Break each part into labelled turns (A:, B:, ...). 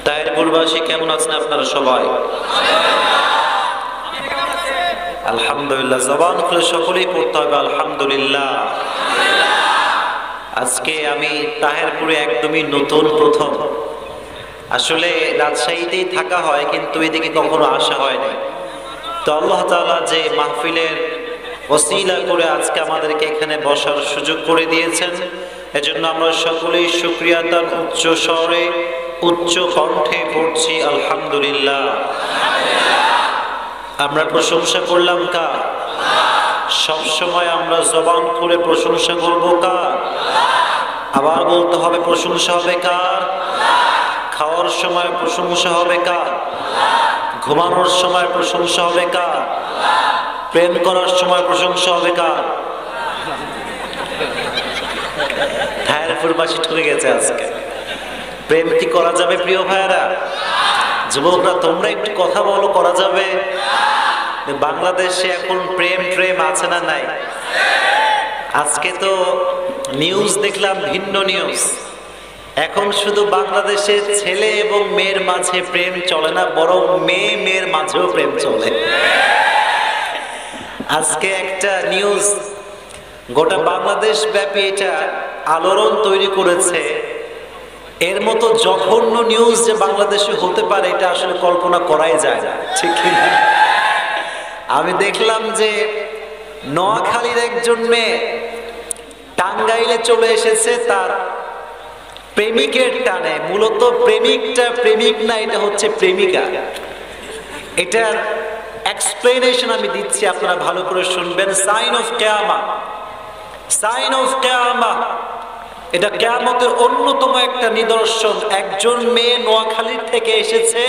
A: তাহিরপুরবাসী কেমন আছেন আপনারা সবাই? আলহামদুলিল্লাহ। জবান খুলে সকলেই পড়তে হবে আলহামদুলিল্লাহ। আজকে আমি তাহিরপুরে একদমই নতুন, প্রথম। আসলে রাজশাহীতেই থাকা হয়, কিন্তু এদিকে কখনো আসা হয়নি। তো আল্লাহ তাআলা যে মাহফিলের ওসিলা করে আজকে আমাদেরকে এখানে বসার সুযোগ করে দিয়েছেন, এজন্য আমরা সকলেই শুকরিয়া তার উচ্চ স্বরে, উচ্চ কণ্ঠে পড়ছি আলহামদুলিল্লাহ। আমরা প্রশংসা করলাম কার? সব সময় আমরা জবান খুলে প্রশংসা করব কার? আবার বলতে হবে প্রশংসা হবে কার? খাওয়ার সময় প্রশংসা হবে কার? ঘুমানোর সময় প্রশংসা হবে কার? প্রেম করার সময় প্রশংসা হবে কার? তাহিরপুরবাসী ঠকে গেছে আজকে। প্রেম কি করা যাবে প্রিয় ভাইয়েরা? যুবকরা তোমরা একটু কথা বলো, করা যাবে? বাংলাদেশে এখন প্রেম আছে না নাই? আজকে তো নিউজ দেখলাম, ভিন্ন নিউজ। এখন শুধু বাংলাদেশে ছেলে এবং মেয়ের মাঝে প্রেম চলে না, বরং মেয়ের মাঝেও প্রেম চলে। আজকে একটা নিউজ গোটা বাংলাদেশ ব্যাপী এটা আলোড়ন তৈরি করেছে। এর মতো জঘন্য নিউজ যে বাংলাদেশে হতে পারে, এটা আসলে কল্পনা করাই যায় না, ঠিক কিনা? আমি দেখলাম যে নোয়াখালীর একজন মেয়ে টাঙ্গাইলে চলে এসেছে তার প্রেমিকের টানে। মূলত প্রেমিকটা প্রেমিক না, এটা হচ্ছে প্রেমিকা। এটার এক্সপ্লেনেশন আমি দিচ্ছি, আপনারা ভালো করে শুনবেন। সাইন অফ কিয়ামা, সাইন অফ কিয়ামা। এটা কিয়ামতের অন্যতম একটা নিদর্শন। একজন মেয়ে নোয়াখালী থেকে এসেছে,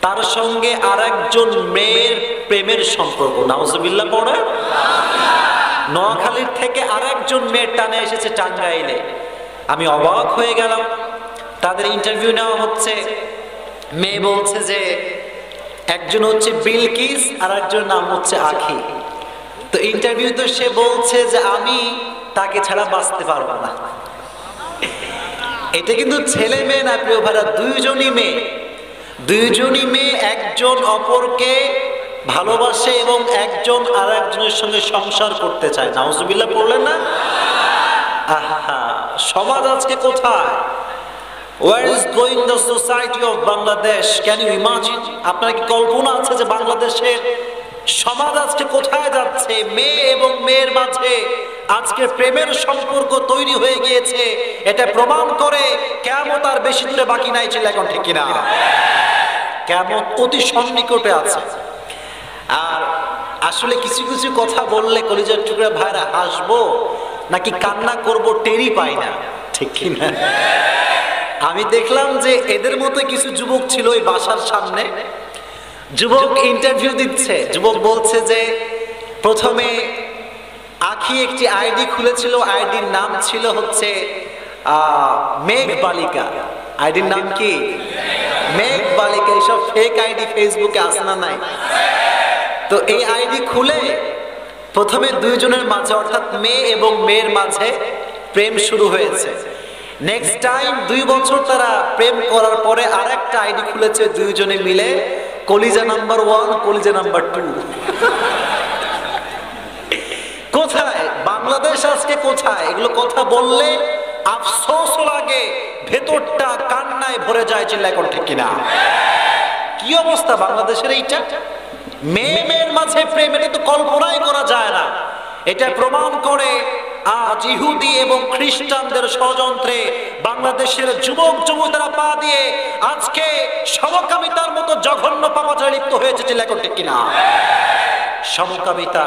A: তার সঙ্গে আরেকজন মেয়ের প্রেমের সম্পর্ক। নাউজুবিল্লাহ পড়ে। নোয়াখালীর থেকে আরেকজন মেয়ের টানে এসেছে টাঙ্গাইলে। আমি অবাক হয়ে গেলাম। তাদের ইন্টারভিউ নেওয়া হচ্ছে। মেয়ে বলছে যে একজন হচ্ছে বিলকিস আর একজন নাম হচ্ছে আখি। তো ইন্টারভিউতে সে বলছে যে আমি তাকে ছাড়া বাঁচতে পারবো না। এটা কিন্তু ছেলে মেয়ে না প্রিয় ভাইরা, দুইজনই মেয়ে। দুইজনই মেয়ে একজন অপরকে ভালোবাসে এবং একজন আর একজনের সঙ্গে সংসার করতে চায়। নাউজুবিল্লাহ পড়লেন না? আহা, সমাজ আজকে কোথায়? Where is going the society of Bangladesh? Can you imagine? আপনার কি কল্পনা আছে যে বাংলাদেশের সমাজ আজকে কোথায় যাচ্ছে? মেয়ে এবং মেয়ের মাঝে আজকে প্রেমের সম্পর্ক তৈরি হয়ে গিয়েছে। এটা প্রমাণ করে কিয়ামত আর বেশি দূরে বাকি নাই। ছিল এখন ঠিক কিনা? কিয়ামত অতি সন্নিকটে আছে। আর আসলে কিছু কিছু কথা বললে কলিজার টুকরা ভাইরা হাসবো নাকি কান্না করব টেরই পাই না, ঠিক কিনা? আমি দেখলাম যে এদের মতো কিছু যুবক ছিল ওই বাসার সামনে। যুবক ইন্টারভিউ দিচ্ছে। যুবক বলছে যে প্রথমে আখি একটি আইডি খুলেছিল, আইডির নাম ছিল হচ্ছে মেঘ বালিকা। আইডির নাম কি? মেঘ বালিকা। এইসব ফেক আইডি ফেসবুকে আসে না নাই? তো এই আইডি খুলে প্রথমে দুইজনের মাঝে, অর্থাৎ মেয়ে এবং মেয়ের মাঝে প্রেম শুরু হয়েছে। নেক্সট টাইম 2 বছর তারা প্রেম করার পরে আরেকটা আইডি খুলেছে দুইজনে মিলে, কলিজা নাম্বার 1, কলিজা নাম্বার 2। কোথায় বাংলাদেশ আজকে? কোথায়? এগুলো কথা বললে আফসোস লাগে, ভেতরটা কান্নায় ভরে যায়। চিল্লা এখন ঠিক কিনা? কি অবস্থা বাংলাদেশের এইটা? মেয়ের মাঝে প্রেম, এটা তো কল্পনাই করা যায় না। এটা প্রমাণ করে আজ ইহুদি এবং খ্রিস্টানদের ষড়যন্ত্রে বাংলাদেশের যুবক যুবতীরা পা দিয়ে আজকে সমকামিতার মতো জঘন্য পাপাচারে লিপ্ত হয়েছে। চিল্লা এখন ঠিক কিনা? সমকামিতা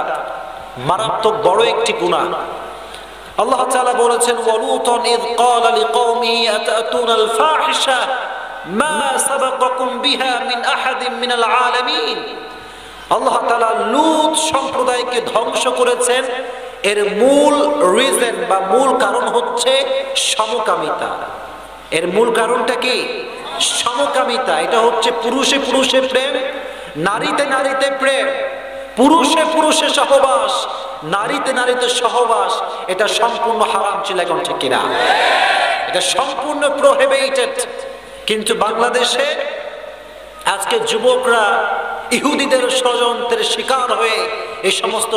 A: মারাত্মক বড় একটি গুনাহ। আল্লাহ তাআলা বলেছেন, ওয়ালুতান ইয ক্বালা লিকওমিহি আতাতুনাল ফাহিশা মা সাবাকাকুম বিহা মিন আহাদিন মিনাল আলামিন। আল্লাহ তাআলা লূত সম্প্রদায়কে ধ্বংস করেছেন। এর মূল রিজন বা মূল কারণ হচ্ছে সমকামিতা। এর মূল কারণটা কি? সমকামিতা। এটা হচ্ছে পুরুষে পুরুষে প্রেম, নারীতে নারীতে প্রেম, পুরুষে পুরুষে সহবাস, নারীতে নারীতে সহবাস। এটা সম্পূর্ণ হারাম। ছিল এখন ঠিক কিনা? এটা সম্পূর্ণ প্রহিবিটেড। কিন্তু বাংলাদেশে আজকে যুবকরা ইহুদিদের ষড়যন্ত্রের শিকার হয়ে এই সমস্ত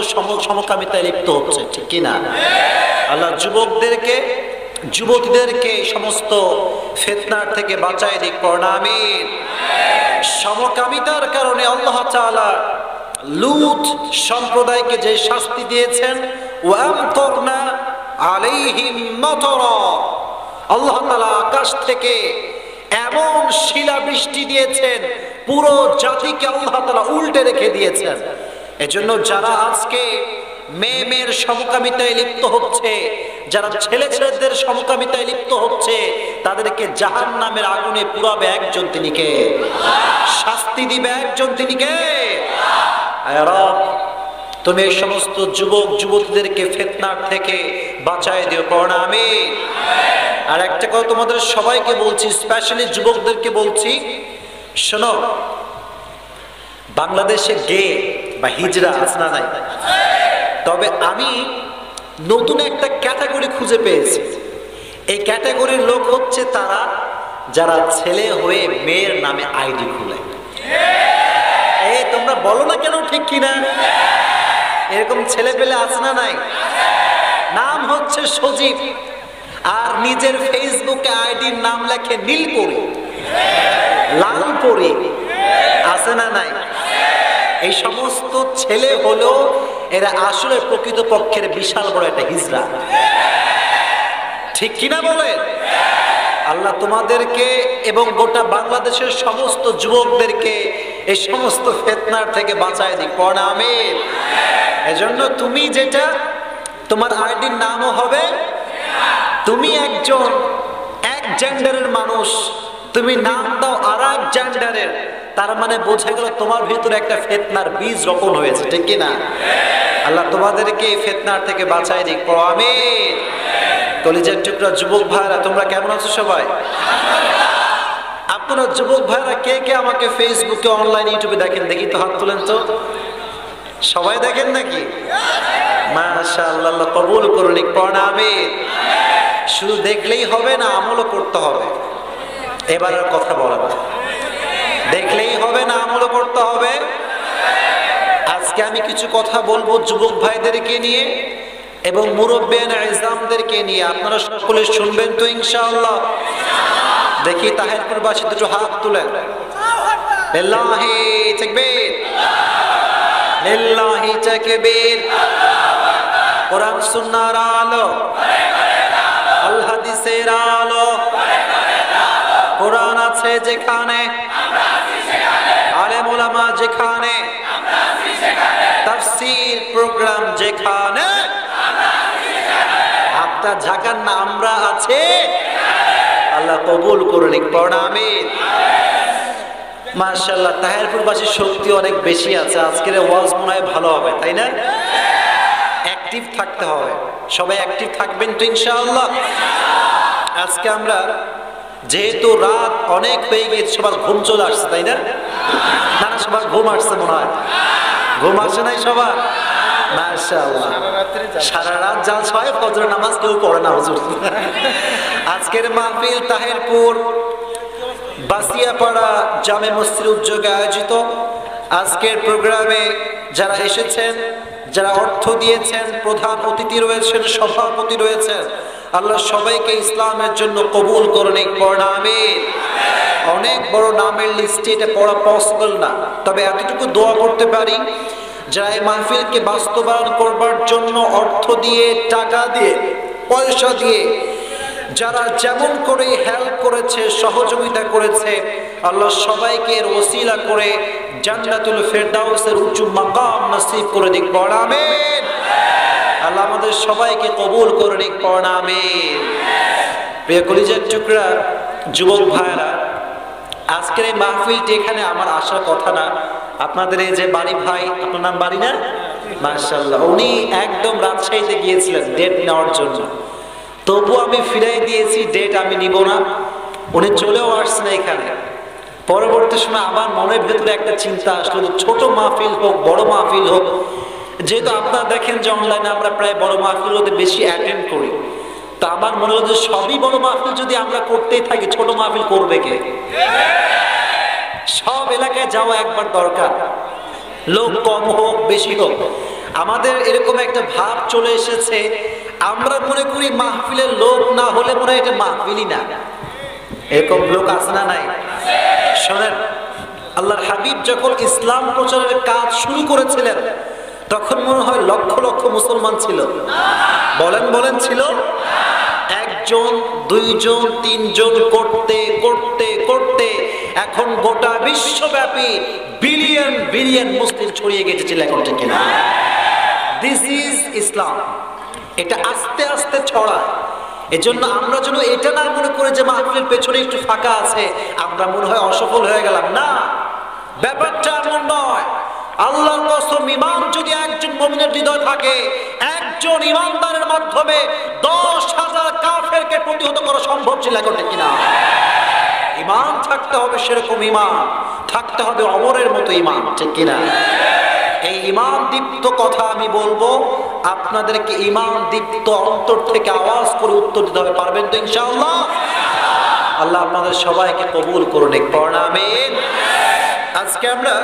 A: সমকামিতায় লিপ্ত হচ্ছে, ঠিক কিনা? আল্লাহ যুবকদেরকে যুবতীদেরকে সমস্ত ফিতনার থেকে বাঁচায় দিক, পড়না আমিন। সমকামিতার কারণে আল্লাহ তাআলা লূত সম্প্রদায়কে যে শাস্তি দিয়েছেন, ওয়ামতরনা আলাইহিম মাতারা, আল্লাহ তাআলা আকাশ থেকে এমন শিলাবৃষ্টি দিয়েছেন, পুরো জাতিকে আল্লাহ তাআলা উল্টে রেখে দিয়েছেন। এজন্য যারা আজকে মেয়ের সমকামিতায় লিপ্ত হচ্ছে, যারা ছেলেদের সমকামিতায় লিপ্ত হচ্ছে, তাদেরকে জাহান্নামের আগুনে পুরাবে একজন, তিনি কে? শাস্তি দিবে একজন, তিনি কে? আয় রব, তুমি এই সমস্ত যুবক যুবতীদেরকে ফিতনার থেকে বাঁচায় দিও, পড়না আমিন। আর একটা কথা তোমাদের সবাইকে বলছি, স্পেশালি যুবকদেরকে বলছি, শোনো, বাংলাদেশে গে বা হিজড়া আছে না নাই? তবে আমি নতুন একটা ক্যাটাগরি খুঁজে পেয়েছি। এই ক্যাটাগরির লোক হচ্ছে তারা যারা ছেলে হয়ে মেয়ের নামে আইডি খুলে। এই তোমরা বলো না কেন, ঠিক কিনা? এরকম ছেলে পেলে আছে না নাই? নাম হচ্ছে সজীব, আর নিজের ফেসবুকে আইডির নাম লেখে নীলপরি, লালপরি, আছে না নাই? এই সমস্ত ছেলে হলো এরা আসলে প্রকৃতপক্ষের বিশাল বড় একটা হিজড়া, ঠিক কিনা বলেন? আল্লাহ তোমাদেরকে এবং গোটা বাংলাদেশের সমস্ত যুবকদেরকে এই সমস্ত ফিতনার থেকে বাঁচায় দিক, পড়না আমিন। এজন্য তুমি যেটা, তোমার আইডির নামও হবে, তুমি একজন এক জেন্ডারের মানুষ, তুমি নাম দাও আর এক জেন্ডারের, তার মানে বোঝা গেল তোমার ভিতরে একটা ফিতনার বীজ রোপণ হয়েছে, ঠিক কিনা? আল্লাহ তোমাদেরকে এই ফিতনার থেকে বাঁচায় দিক, পড়ো আমিন। কলিজার টুকরা যুবক ভাইরা, তোমরা কেমন আছো সবাই? আপনারা যুবক ভাইরা কে কে আমাকে ফেসবুকে, অনলাইন, ইউটিউবে দেখেন? দেখি তো, হাত তুলেন তো। সবাই দেখেন নাকি? মাশাআল্লাহ, আল্লাহ কবুল করুন, পড়না আমিন। শুধু দেখলেই হবে না, আমলও করতে হবে। এবার আর কথা বলা না, দেখলেই হবে না, আমলও করতে হবে। আজকে আমি কিছু কথা বলবো যুবক ভাইদেরকে নিয়ে এবং মুরব্বিয়ান ইসলামদেরকে নিয়ে। আপনারা সকলে শুনবেন তো ইনশাআল্লাহ? দেখি তাহিরপুরবাসী দুটো হাত তুলেন। লিল্লাহি তাকবীর, লিল্লাহি তাকবীর। কোরআন সুন্নাহর আলো, আল হাদিসের আলো, কোরআন আছে যেখানে, আলেম ওলামা যেখানে, তাফসীর প্রোগ্রাম যেখানে, আপনার ঝাকার না আমরা আছে। আল্লাহ কবুল করুন, পড়না আমিন। মাশাআল্লাহ, তাহিরপুরবাসীর শক্তি অনেক বেশি আছে। আজকের ওয়াজ মনে হয় ভালো হবে, তাই না? অ্যাক্টিভ থাকতে হবে, সবাই অ্যাক্টিভ থাকবেন তো ইনশাআল্লাহ। আজকে আমরা, যেহেতু রাত অনেক হয়ে গিয়েছে, সবার ঘুম চলে আসছে, তাই না? না না, সবার ঘুম আসছে মনে হয়। ঘুম আসে নাই সবার? মাশাআল্লাহ, সারা রাত জালসা হয়, ফজর নামাজ কেউ পড়ে না হুজুর। আজকের মাহফিল তাহিরপুর বাসিয়াপাড়া জামে মসজিদ উদ্যোগে আয়োজিত। আজকের প্রোগ্রামে যারা এসেছেন, যারা অর্থ দিয়েছেন, প্রধান অতিথি রয়েছেন, সভাপতি রয়েছেন, আল্লাহ সবাইকে ইসলামের জন্য কবুল করুন, পড়না আমিন। অনেক বড় নামের লিস্টে এটা পড়া পসিবল না, তবে এতটুকু দোয়া করতে পারি, যারা এই মাহফিলকে বাস্তবায়ন করবার জন্য অর্থ দিয়ে, টাকা দিয়ে, পয়সা দিয়ে, যারা যেমন করে হেল্প করেছে, সহযোগিতা করেছে, আল্লাহ সবাইকে এর ওসিলা করে জান্নাতুল ফেরদাউসের উঁচু মাকাম নসিব করে দিক, পড়না আমিন। আল্লাহ আমাদের সবাইকে কবুল করে নিক, পড়না আমিন। প্রিয় কলিজার টুকরা যুবক ভাইরা, আজকের এই মাহফিলটি এখানে আমার আসার কথা না। আপনাদের এই যে বাড়ি ভাই, আপনার নাম বাড়ি না? মাশাআল্লাহ, উনি একদম রাজশাহীতে গিয়েছিলেন ডেট নেওয়ার জন্য, তবু আমি ফিরাই দিয়েছি, ডেট আমি নিব না। উনি চলেও আসছেন এখানে। পরবর্তী সময় আমার মনের ভেতরে একটা চিন্তা আসলো, ছোট মাহফিল হোক, বড় মাহফিল হোক, যেহেতু আপনারা দেখেন যে অনলাইনে আমরা প্রায় বড় মাহফিলগুলোতে বেশি অ্যাটেন্ড করি, তা আমার মনে হয় যে সবই বড় মাহফিল যদি আমরা করতেই থাকি, ছোট মাহফিল করবে কে? সব এলাকায় যাওয়া একবার দরকার, লোক কম হোক বেশি হোক। আমাদের এরকম একটা ভাব চলে এসেছে, আমরা মনে করি মাহফিলের লোক না হলে মনে হয় এটা মাহফিলই না। এরকম লোক আছে না নাই? শোনেন, আল্লাহর হাবিব যখন ইসলাম প্রচারের কাজ শুরু করেছিলেন তখন মনে হয় লক্ষ লক্ষ মুসলমান ছিল। বলেন বলেন ছিল? একজন, দুইজন, তিনজন করতে করতে করতে এখন গোটা বিশ্বব্যাপী বিলিয়ন বিলিয়ন মুসলিম ছড়িয়ে গেছিল। এখন ঠিক কিনা? দিস ইজ ইসলাম। এটা আস্তে আস্তে ছড়ায়। এজন্য আমরা যেন এটা না মনে করি যে মাহফিলের পেছনে একটু ফাঁকা আছে, আমরা মনে হয় অসফল হয়ে গেলাম। না, ব্যাপারটা এমন নয়। আল্লাহর কসম, ঈমান যদি একজন মুমিনের হৃদয়ে থাকে, একজন ঈমানদারের মাধ্যমে 10,000 কাফেরকে প্রতিহত করা সম্ভব ছিল। এখন ঠিক কিনা? ঈমান থাকতে হবে, সেরকম ঈমান থাকতে হবে, ওমরের মতো ঈমান। ঠিক কিনা? এই ঈমান দীপ্ত কথা আমি বলবো, আপনাদেরকে ঈমান দীপ্ত অন্তর থেকে আওয়াজ করে উত্তর দিতে হবে। পারবেন তো ইনশাআল্লাহ? আল্লাহ আপনাদের সবাইকে কবুল করুন। পড়ুন আমিন। আজকে আমরা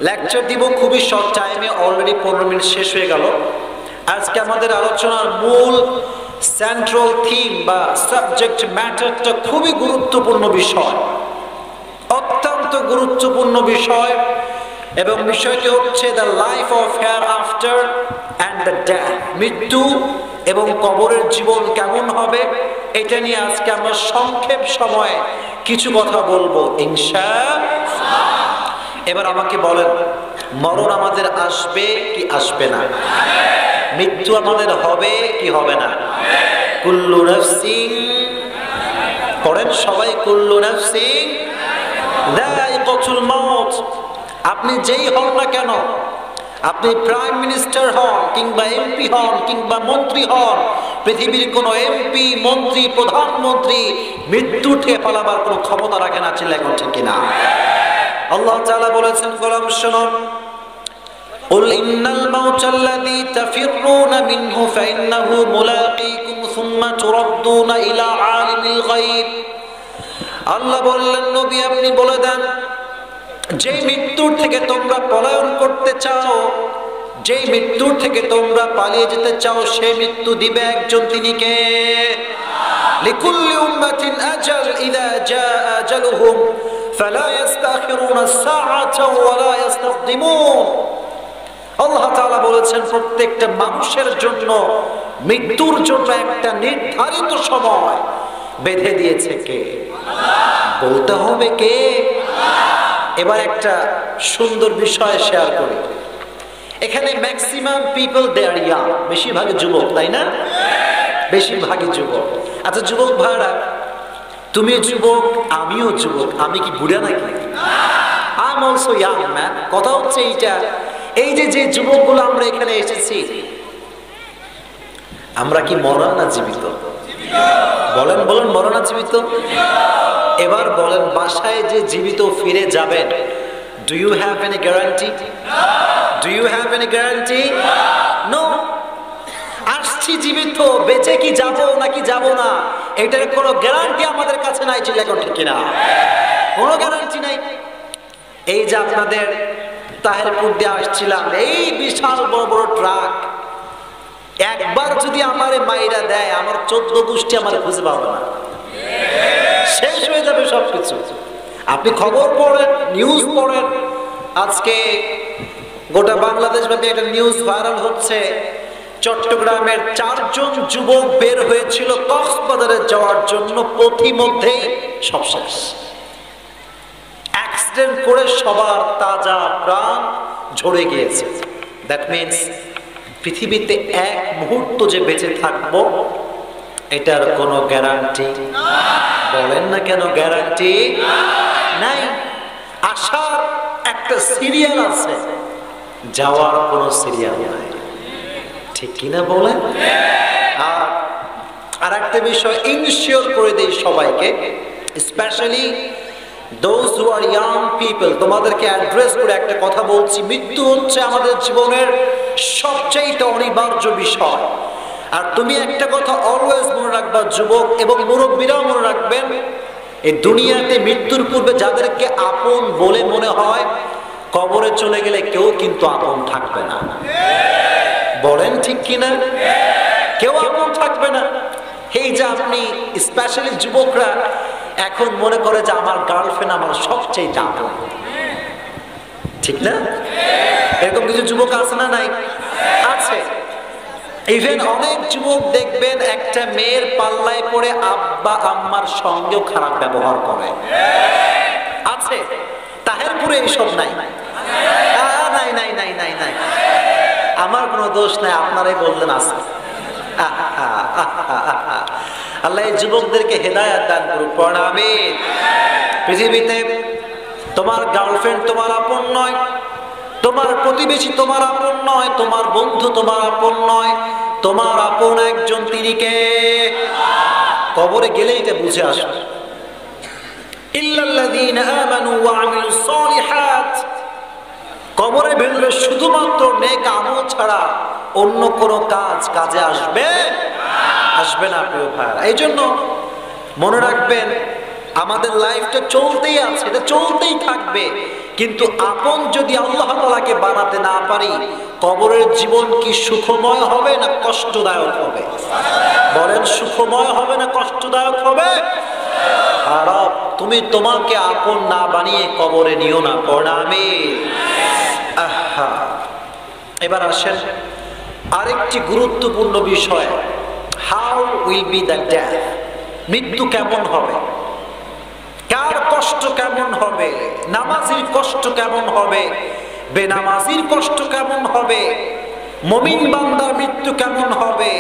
A: লেকচার দিব খুবই শর্ট টাইমে, অলরেডি 15 মিনিট শেষ হয়ে গেল। আজকে আমাদের আলোচনার মূল সেন্ট্রাল থিম বা সাবজেক্ট ম্যাটারটা খুবই গুরুত্বপূর্ণ বিষয়, অত্যন্ত গুরুত্বপূর্ণ বিষয়, এবং বিষয়টি হচ্ছে the life of hair after and the death. মৃত্যু এবং কবরের জীবন কেমন হবে, এটা নিয়ে আজকে আমরা সংক্ষেপ সময়ে কিছু কথা বলবো ইনশাআল্লাহ। এবার আমাকে বলেন, মরণ আমাদের আসবে কি আসবে না? মৃত্যু আমাদের হবে কি হবে না? কুল্লু নাফসিন, পড়েন সবাই, কুল্লু নাফসিন যায়িকাতুল মাউত। আপনি যেই হন না কেন, আপনি প্রাইম মিনিস্টার হন কিংবা এমপি হন কিংবা মন্ত্রী হন, পৃথিবীর কোনো এমপি, মন্ত্রী, প্রধানমন্ত্রী মৃত্যু থেকে পালাবার কোনো ক্ষমতা রাখে না। ছিল এখন ঠিক কিনা? আল্লাহ তাআলা বলেছেন, গোলাম শোনো, কুল ইন্নাল মাউতাল্লাযী তাফিররুনা মিনহু ফাইন্নাহু মুলাকীকুম সুম্মা তুরাদ্দুনা ইলা আলিমিল গায়ব। আল্লাহ বললেন, নবী আপনি বলে দেন, যে মৃত্যুর থেকে তোমরা পলায়ন করতে চাও, যে মৃত্যুর থেকে তোমরা পালিয়ে যেতে চাও, সে মৃত্যু দিবে একজন, তিনি কে? লিকুল্লি উম্মাতিন আজাল, ইযা জাআ আজালুহুম ফালা ইস্তাখিরুনা সাআতা ওয়ালা ইস্তাকদিমুন। আল্লাহ তাআলা বলেছেন, প্রত্যেকটা মানুষের জন্য মৃত্যুর জন্য একটা নির্ধারিত সময় বেঁধে দিয়েছে কে? বলতে হবে কে? এবার একটা সুন্দর বিষয় শেয়ার করি। এখানে maximum people they are young, বেশিরভাগই যুবক, তাই না? বেশিরভাগই যুবক। আচ্ছা যুবক ভাইরা, তুমি যুবক, আমিও যুবক, আমি কি বুড়া নাকি? I am also young man. কথা হচ্ছে এইটা, এই যে যুবকগুলো আমরা এখানে এসেছি, আমরা কি মরা না জীবিত? বলেন বলেন, মরা না জীবিত? এবার বলেন, বাসায় যে জীবিত ফিরে যাবেন, do you have any guarantee? Do you have any guarantee? No. আসছি জীবিত, বেঁচে কি যাব নাকি যাব না, এটার কোনো গ্যারান্টি আমাদের কাছে নাই। ছিল এখন ঠিক কিনা? কোনো গ্যারান্টি নাই। এই যে আপনাদের তাহেরপুর দিয়ে আসছিলাম, এই বিশাল বড় বড় ট্রাক, একবার যদি আমারে মাইরা দেয়, আমার 14 গোষ্ঠী আমার খুঁজে পাবে না, শেষ হয়ে যাবে সবকিছু। আপনি খবর পড়েন, নিউজ পড়েন, আজকে গোটা বাংলাদেশ ব্যাপী একটা নিউজ ভাইরাল হচ্ছে, চট্টগ্রামের 4 জন যুবক বের হয়েছিল কক্সবাজারে যাওয়ার জন্য, পথিমধ্যেই সব শেষ, অ্যাক্সিডেন্ট করে সবার তাজা প্রাণ ঝরে গিয়েছে। দ্যাট মিনস পৃথিবীতে এক মুহূর্ত যে বেঁচে থাকবো, এটার কোনো গ্যারান্টি? বলেন না কেন গ্যারান্টি নাই? আসার একটা সিরিয়াল আছে, যাওয়ার কোনো সিরিয়াল নাই। ঠিক কিনা বলেন? আর একটা বিষয় ইনশিওর করে দেই সবাইকে, specially those who are young people, তোমাদেরকে অ্যাড্রেস করে একটা কথা বলছি, মৃত্যু হচ্ছে আমাদের জীবনের সবচেয়ে অনিবার্য বিষয়। আর তুমি একটা কথা অলওয়েজ মনে রাখবা যুবক এবং মুরব্বীরাও মনে রাখবেন, এই দুনিয়াতে মৃত্যুর পূর্বে যাদেরকে আপন বলে মনে হয়, কবরে চলে গেলে কেউ কিন্তু আপন থাকবে না। বলেন ঠিক কিনা? কেউ আপন থাকবে না। এই যে আপনি স্পেশালি যুবকরা এখন মনে করে যে আমার গার্লফ্রেন্ড আমার সবচেয়ে আপন, ঠিক না? এরকম কিছু যুবক আছে না? নাই? আছে। ইভেন অনেক যুবক দেখবেন একটা মেয়ের পাল্লায় পড়ে আব্বা আম্মার সঙ্গেও খারাপ ব্যবহার করে, আছে। তাহেরপুরে এইসব নাই? নাই নাই নাই নাই নাই। আমার কোনো দোষ নাই, আপনারাই বললেন আছে। আল্লাহ এই যুবকদেরকে হেদায়েত দান করুক, পড়া আমিন। পৃথিবীতে তোমার গার্লফ্রেন্ড তোমার আপন নয়, তোমার প্রতিবেশী তোমার আপন নয়, তোমার বন্ধু তোমার আপন নয়, তোমার আপন একজন, তিনি কে? কবরে গেলেই এটা বুঝে আসবে। ইল্লাল্লাযীনা আমানু ওয়া আমিলুস সালিহাত, কবরে ভেতরে শুধুমাত্র নেক আমল ছাড়া অন্য কোনো কাজ কাজে আসবে আসবে না প্রিয় ভাইরা। এই জন্য মনে রাখবেন আমাদের লাইফটা চলতেই আছে, এটা চলতেই থাকবে, কিন্তু আপন যদি আল্লাহ তাআলাকে বানাতে না পারি, কবরের জীবন কি সুখময় হবে না কষ্টদায়ক হবে? বলেন, সুখময় হবে না কষ্টদায়ক হবে? আর তুমি তোমাকে আপন না বানিয়ে কবরে নিও না, পড়া আমিন। এবার আসেন আরেকটি গুরুত্বপূর্ণ বিষয়, how will be the death, মৃত্যু কেমন হবে, কার কষ্ট কেমন হবে, নামাজির কষ্ট কেমন হবে, বেনামাজির কষ্ট কেমন হবে, মুমিন বান্দার মৃত্যু কেমন হবে,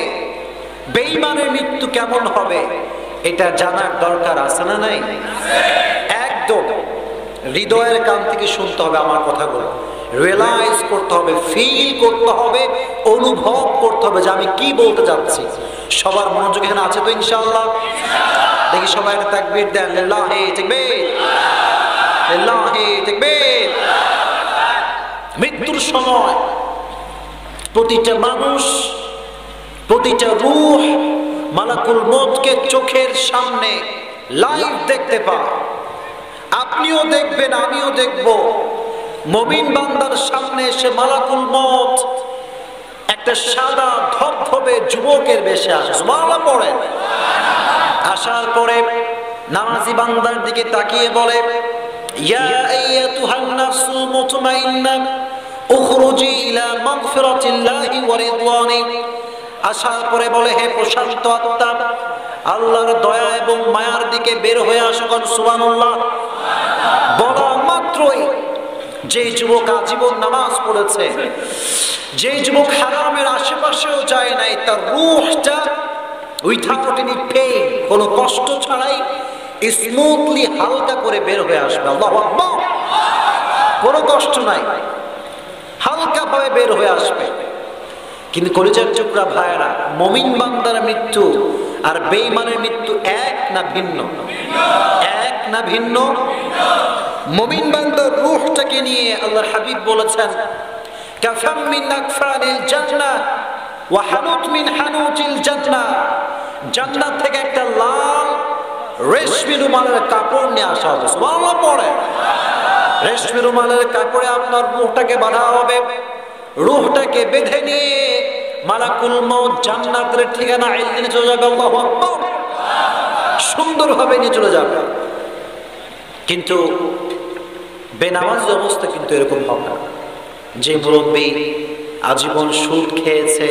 A: বেঈমানের মৃত্যু কেমন হবে, এটা জানার দরকার আছে না নাই? একদম হৃদয়ের কান থেকে শুনতে হবে আমার কথাগুলো, রিয়েলাইজ করতে হবে, ফিল করতে হবে, অনুভব করতে হবে যে আমি কি বলতে যাচ্ছি। সবার মনোযোগ এখানে আছে তো ইনশাআল্লাহ? দেখি সবাই একটা তাকবীর দেন, লিল্লাহি তাকবীর, লিল্লাহি তাকবীর। মৃত্যুর সময় প্রতিটা মানুষ, প্রতিটা রূহ মালাকুল মউতকে চোখের সামনে লাইভ দেখতে পায়। আপনিও দেখবেন, আমিও দেখব। মুমিন বান্দার সামনে এসে মালাকুল মউত একটা সাদা ধবধবে যুবকের বেশে আসে, সুবহানাল্লাহ পড়ে। আসার পরে নামাজি বান্দার দিকে তাকিয়ে বলে, ইয়া আইয়াতুহান নাফসুল মুতমাইন্না উখরুজি ইলা মাগফিরাতিল্লাহি ওয়া রিদওয়ানি। আসার পরে বলে, হে প্রশান্ত আত্মা, আল্লাহর দয়া এবং মায়ার দিকে বের হয়ে আসো, সুবহানাল্লাহ। বলা মাত্রই যে যুবক আজীবন নামাজ পড়েছে, যে যুবক হারামের আশেপাশেও যায় নাই, তার রূহটা উইথাউট এনি পেইন, কোনো কষ্ট ছাড়াই স্মুথলি হালকা করে বের হয়ে আসবে। আল্লাহু আকবার। কোনো কষ্ট নাই, হালকা ভাবে বের হয়ে আসবে। কিন্তু কলিজার টুকরা ভাইরা, মুমিন বান্দার মৃত্যু আর বেঈমানের মৃত্যু এক না ভিন্ন? এক না ভিন্ন? মুমিন বান্দার রূহটাকে নিয়ে আল্লাহর হাবিব বলেছেন, কাফাম মিন আকফানিল জান্নাহ ওয়া হানুত মিন হানুতিল জান্নাহ। জান্নাত থেকে একটা লাল রেশমি রুমালের কাপড় নিয়ে আসা হবে, সুবহানাল্লাহ পড়ে। রেশমি রুমালের কাপড়ে আপনার রূহটাকে বাঁধা হবে, রূহটাকে বেঁধে নিয়ে মালাকুল মউত জান্নাতের ঠিকানা ইল্লিনে চলে যাবে। আল্লাহু আকবার। সুন্দরভাবে নিয়ে চলে যাবে। কিন্তু বেনামাজি অবস্থা কিন্তু এরকম হবে না। যে মুরব্বী আজীবন সুদ খেয়েছে,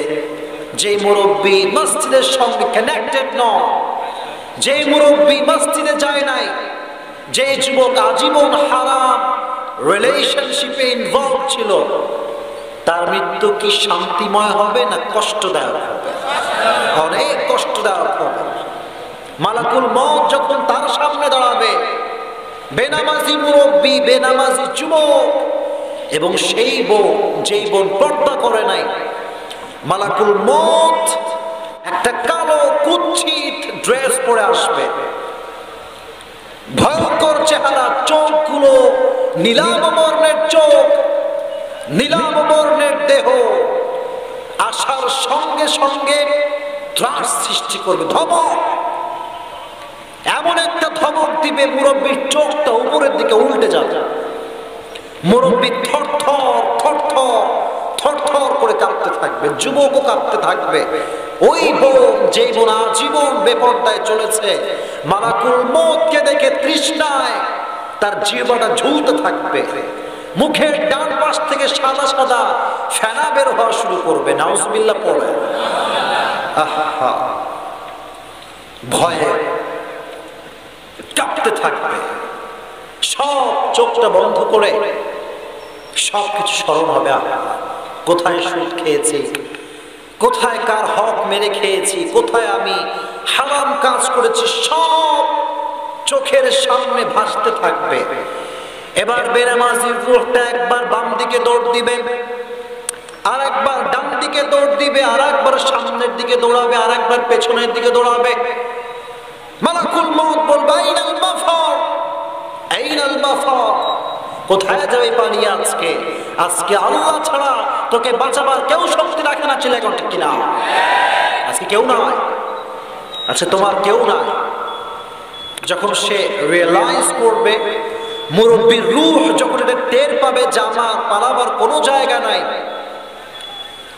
A: যে মুরব্বী মসজিদের সঙ্গে কানেক্টেড নয়, যে মুরব্বী মসজিদে যায় নাই, যে যুবক আজীবন হারাম রিলেশনশিপে ইনভলভ ছিল, তার মৃত্যু কি শান্তিময় হবে না কষ্টদায়ক হবে? অনেক কষ্টদায়ক হবে। মালাকুল মউত যখন তার সামনে দাঁড়াবে, বেনামাজি মুরব্বী, বেনামাজি যুবক এবং সেই বোন, যেই বোন পর্দা করে নাই, মালাকুল মউত একটা কালো কুৎসিত ড্রেস পরে আসবে, ভয়ঙ্কর চেহারা, চোখগুলো নীলাভ বর্ণের চোখ, নীলাভ বর্ণের দেহ। আসার সঙ্গে সঙ্গে ত্রাস সৃষ্টি করবে, ধমক, এমন একটা ধমক দিবে মুরব্বীর চোখটা উপরের দিকে উল্টে যাবে, মুরব্বী থরথর থরথর থরথর করে কাঁপতে থাকবে, যুবকও কাঁপতে থাকবে। ওই বোন, যে বোন আজীবন বেপরদায় চলেছে, মালাকুল মউতকে দেখে তৃষ্ণায় তার জিহ্বাটা ঝুলতে থাকবে, মুখের ডান পাশ থেকে সাদা সাদা ফেনা বের হওয়া শুরু করবে। নাউজুবিল্লাহ পড়ে। আহা, ভয়ে কাঁপতে থাকবে, সব চোখটা বন্ধ করে সবকিছু স্মরণ হবে। কোথায় সুদ খেয়েছি, কোথায় কার হক মেরে খেয়েছি, কোথায় আমি হারাম কাজ করেছি, সব চোখের সামনে ভাসতে থাকবে। এবার বেনামাজির রূহটা একবার বাম দিকে দৌড় দিবে, আর একবার ডান দিকে দৌড় দিবে, আর একবার সামনের দিকে দৌড়াবে, আর একবার পেছনের দিকে দৌড়াবে। মালাকুল মউত বলবে আইনাল মাফার, আইনাল মাফার, কোথায় যাবে পালিয়ে আজকে? আজকে আল্লাহ ছাড়া তোকে বাঁচাবার কেউ শক্তি রাখে না। ছেলে, ঠিক কিনা? আজকে কেউ নাই, আচ্ছা তোমার কেউ নাই। যখন সে রিয়েলাইজ করবে, মুরব্বীর রূহ যখন এটা টের পাবে যে আমার পালাবার কোনো জায়গা নাই,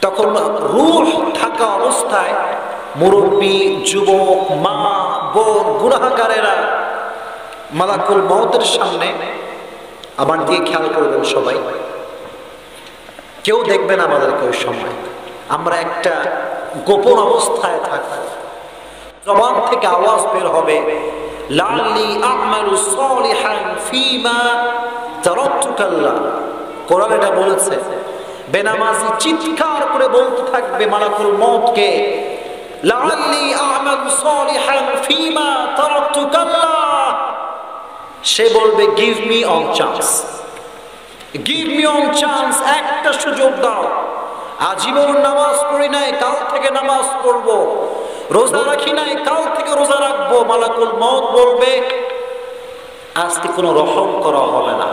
A: তখন রূহ থাকা অবস্থায় মুরব্বী, যুবক, মা, বোন, গুনাহগারেরা মালাকুল মউতের সামনে, আমার দিকে খেয়াল করবেন সবাই, কেউ দেখবেন আমাদেরকে ওই সময়, আমরা একটা গোপন অবস্থায় থাকবো। জবান থেকে আওয়াজ বের হবে, লাআল্লি আ'মালু সালিহান ফীমা তারাকতুকাল্লাহ। কোরআন এটা বলেছে। বেনামাজি চিৎকার করে বলতে থাকবে মালাকুল মউতকে, লাআল্লি আ'মালু সালিহান ফীমা তারাকতুকাল্লাহ। সে বলবে give me on chance, give me on chance, একটা সুযোগ দাও। আজীবন নামাজ পড়ি নাই, কাল থেকে নামাজ পড়বো। রোজা রাখি নাই, কাল থেকে রোজা রাখবো। মালাকুল মউত বলবে আজকে কোনো রহম করা হবে না,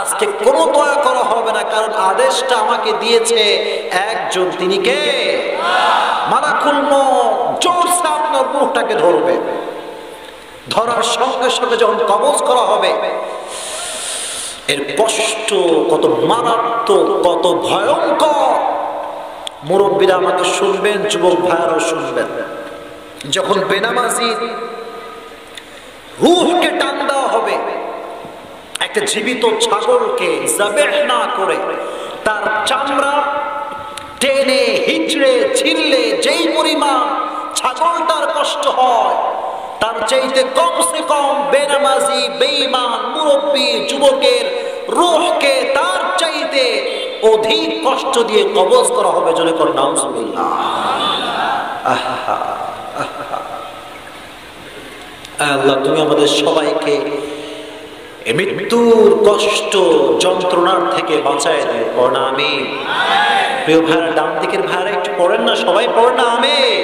A: আজকে কোনো দয়া করা হবে না, কারণ আদেশটা আমাকে দিয়েছে একজন, তিনি কে? মালাকুল মউত জোরসে আপনার রূহটাকে ধরবে। ধরার সঙ্গে সঙ্গে যখন কবজ করা হবে, এর কষ্ট কত মারাত্মক, কত ভয়ঙ্কর, মুরব্বীরা আমাকে শুনবেন, যুবক ভাইয়ারও শুনবেন। যখন বেনামাজির রূহকে টান দেওয়া হবে, একটা জীবিত ছাগলকে যাবেহ না করে তার চামড়া টেনে হিচড়ে ছিঁড়লে যেই পরিমাণ ছাগলটার কষ্ট হয়, তার চাইতে কমসে কম বেনামাজি, বেঈমান, মুরব্বী, যুবকের রূহকে তার চাইতে অধিক কষ্ট দিয়ে কবজ করা হবে। জোরে করে নাউজুবিল্লাহ। আল্লাহ, তুমি আমাদের সবাইকে মৃত্যুর কষ্ট, যন্ত্রণার থেকে বাঁচায় দেয়। পড়না আমিন। প্রিয় ভাইরা, ডান দিকের ভাইরা একটু পড়েন না, সবাই পড়েন না আমিন।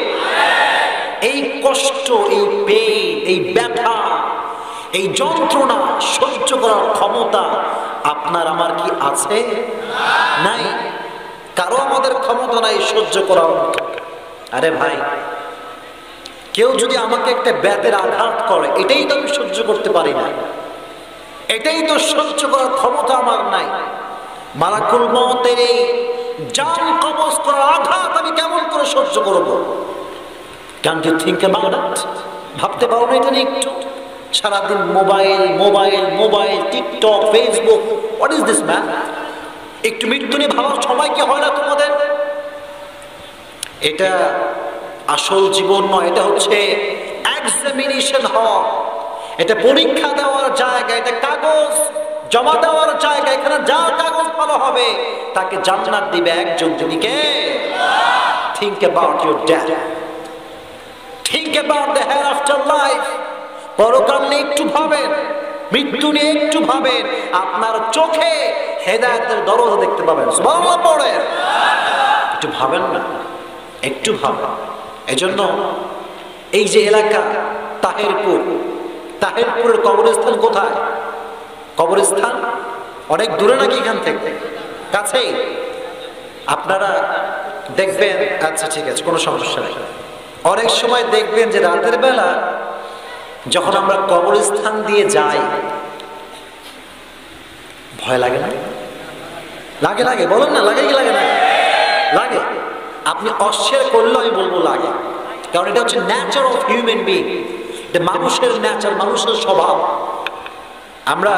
A: এই কষ্ট, এই পেইন, এই ব্যথা, এই যন্ত্রণা সহ্য করার ক্ষমতা আপনার আমার কি আছে? নাই। কারো আমাদের ক্ষমতা নাই সহ্য করার মতো। আরে ভাই, কেউ যদি আমাকে একটা ব্যাতের আঘাত করে, এটাই তো আমি সহ্য করতে পারি না, এটাই তো সহ্য করার ক্ষমতা আমার নাই। মালাকুল মউতের এই জান কবজ করার আঘাত আমি কেমন করে সহ্য করব? Can't you think about it? ভাবতে পারো না এটা নিয়ে একটু? সারাদিন mobile mobile mobile, TikTok, Facebook, what is this man? একটু মৃত্যু নিয়ে ভাবার সময় কি হয় না তোমাদের? এটা আসল জীবন নয়, এটা হচ্ছে এক্সামিনেশন হল, এটা পরীক্ষা দেওয়ার জায়গা, এটা কাগজ জমা দেওয়ার জায়গা। এখানে যার কাগজ ভালো হবে তাকে জান্নাত দিবে একজন, তিনি কে? Think about your death. Think about the hereafter life. পরকাল নিয়ে একটু ভাবেন, মৃত্যু নিয়ে একটু ভাবেন, আপনার চোখে হেদায়েতের দরজা দেখতে পাবেন। সুবহানাল্লাহ পড়েন। একটু ভাবেন না, একটু ভাবেন। এজন্য এই যে এলাকা তাহেরপুর, তাহেরপুরের কবরস্থান কোথায়? কবরস্থান অনেক দূরে নাকি এখান থেকে? কাছেই। আপনারা দেখবেন, আচ্ছা ঠিক আছে, কোনো সমস্যা নেই। অনেক সময় দেখবেন যে রাতের বেলা যখন আমরা কবরস্থান দিয়ে যাই, ভয় লাগে না? লাগে লাগে, বলেন না, লাগে কি লাগে না? লাগে। আপনি অস্বীকার করলেও আমি বলবো লাগে, কারণ এটা হচ্ছে ন্যাচার অফ হিউম্যান বিং, এটা মানুষের ন্যাচার, মানুষের স্বভাব। আমরা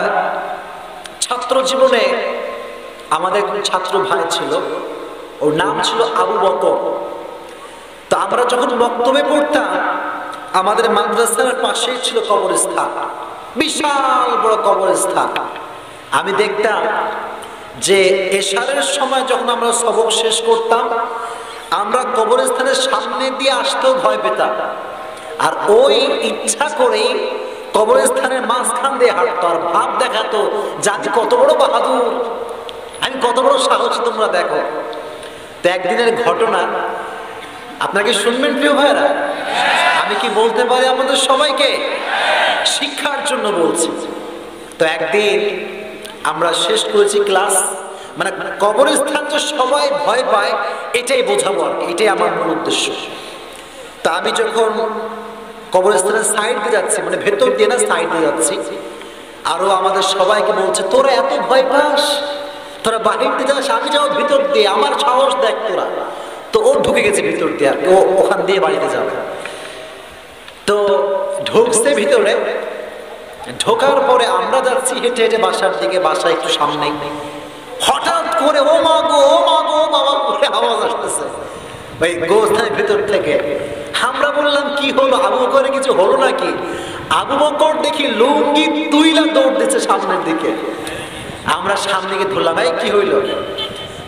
A: ছাত্র জীবনে আমাদের ছাত্র ভাই ছিল, ওর নাম ছিল আবু বকর। তো আমরা যখন বক্তব্যে পড়তাম, আমাদের মাদ্রাসার পাশেই ছিল কবরস্থান, বিশাল বড় কবরস্থান। আমি দেখতাম যে এশারের সময় যখন আমরা সবক শেষ করতাম, আমরা কবরস্থানের সামনে দিয়ে আসতেও ভয় পেতাম, আর ওই ইচ্ছা করেই কবরস্থানের মাঝখান দিয়ে হাঁটতো, আর ভাব দেখাতো যে আমি কত বড় বাহাদুর, আমি কত বড় সাহস, তোমরা দেখো। তো একদিনের ঘটনা আপনাকে শুনবেন প্রিয় ভাইরা, আমি কি বলতে পারি আমাদের সবাইকে শিক্ষার জন্য বলছি। তো একদিন আমরা শেষ করেছি ক্লাস, মানে কবরস্থান যে সবাই ভয় পায় এটাই বোঝাবো আর কি, এটাই আমার মূল উদ্দেশ্য। তা আমি যখন কবরস্থানের সাইড দিয়ে যাচ্ছি, মানে ভেতর দিয়ে না, সাইড দিয়ে যাচ্ছি, আরো আমাদের সবাইকে বলছে তোরা এত ভয় পাস, তোরা বাহির দিয়ে যাস, আমি যাও ভিতর দিয়ে, আমার সাহস দেখ তোরা। তো ও ঢুকে গেছে ভিতর দিয়ে, আর ও ওখান দিয়ে বাড়িতে যাবে। তো ঢুকছে ভিতরে, ঢোকার পরে আমরা যাচ্ছি হেঁটে হেঁটে বাসার দিকে, বাসা একটু সামনে, হঠাৎ করে ও মা গো, ও মা গো, বাবা করে আওয়াজ আসতেছে ওই গোস্থানের ভিতর থেকে। আমরা বললাম কি হলো, আবু বকরের কিছু হলো নাকি? আবু বকর দেখি লুঙ্গি তুইলা দৌড় দিচ্ছে সামনের দিকে। আমরা সামনে গিয়ে ধরলাম, ভাই কি হইলো?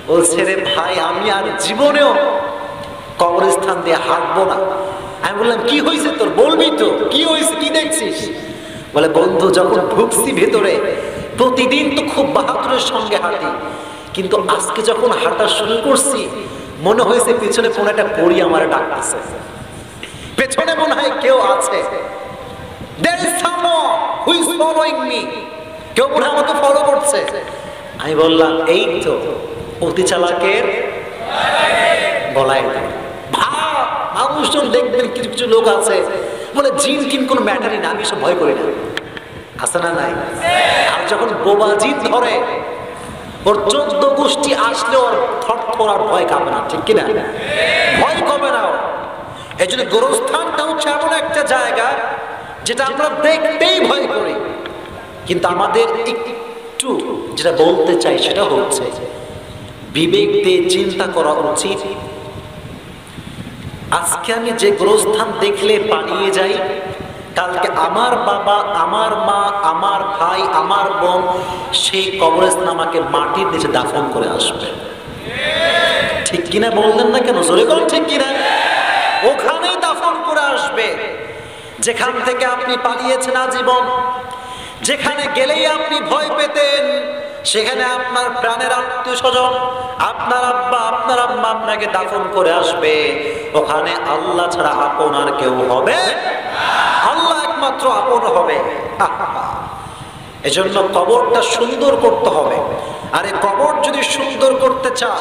A: বলছে রে ভাই, আমি আর জীবনেও কবরস্থান দিয়ে হাঁটবো না। আমি বললাম কি হয়েছে তোর, বলবি তো কি হয়েছে, কি দেখছিস? বলে বন্ধু, যখন ঢুকছি ভেতরে, প্রতিদিন তো খুব বাহাদুরের সঙ্গে হাঁটি, কিন্তু আজকে যখন হাঁটা শুরু করছি, মনে হয়েছে পিছনে কোন একটা পরী আমার ডাকতেছে, পেছনে মনে হয় কেউ আছে, there is someone who is following me, কেউ মনে হয় আমাকে ফলো করছে। আমি বললাম এই তো অতি চালাকের গলায় ভাব। মানুষজন দেখবেন কিছু কিছু লোক আছে বলে জিন টিন কোনো ম্যাটারই না, আমি সব ভয় করি না, আছে না নাই? আর যখন বোবা জিন ধরে, ওর 14 গোষ্ঠী আসলে ওর থরথর আর ভয় কাঁপে না, ঠিক কিনা? ভয় কমে না। এই জন্য গোরস্থানটা হচ্ছে এমন একটা জায়গা যেটা আমরা দেখতেই ভয় করি, কিন্তু আমাদের একটু যেটা বলতে চাই সেটা হচ্ছে বিবেক দিয়ে চিন্তা করা উচিত। আজকে আমি যে গোরস্থান দেখলে পালিয়ে যাই, কালকে আমার বাবা, আমার মা, আমার ভাই, আমার বোন সেই কবরস্থান আমাকে মাটির নিচে দাফন করে আসবে, ঠিক কিনা? বললেন না কেন? জোরে করুন ঠিক কিনা? ওখানেই দাফন করে আসবে যেখান থেকে আপনি পালিয়েছেন আজীবন, যেখানে গেলেই আপনি ভয় পেতেন, সেখানে আপনার প্রাণের আত্মীয় স্বজন, আপনার আব্বা, আপনার আম্মা আপনাকে দাফন করে আসবে। ওখানে আল্লাহ ছাড়া আপন আর কেউ হবে, আল্লাহ একমাত্র আপন হবে। এজন্য কবরটা সুন্দর করতে হবে। আর এই কবর যদি সুন্দর করতে চান,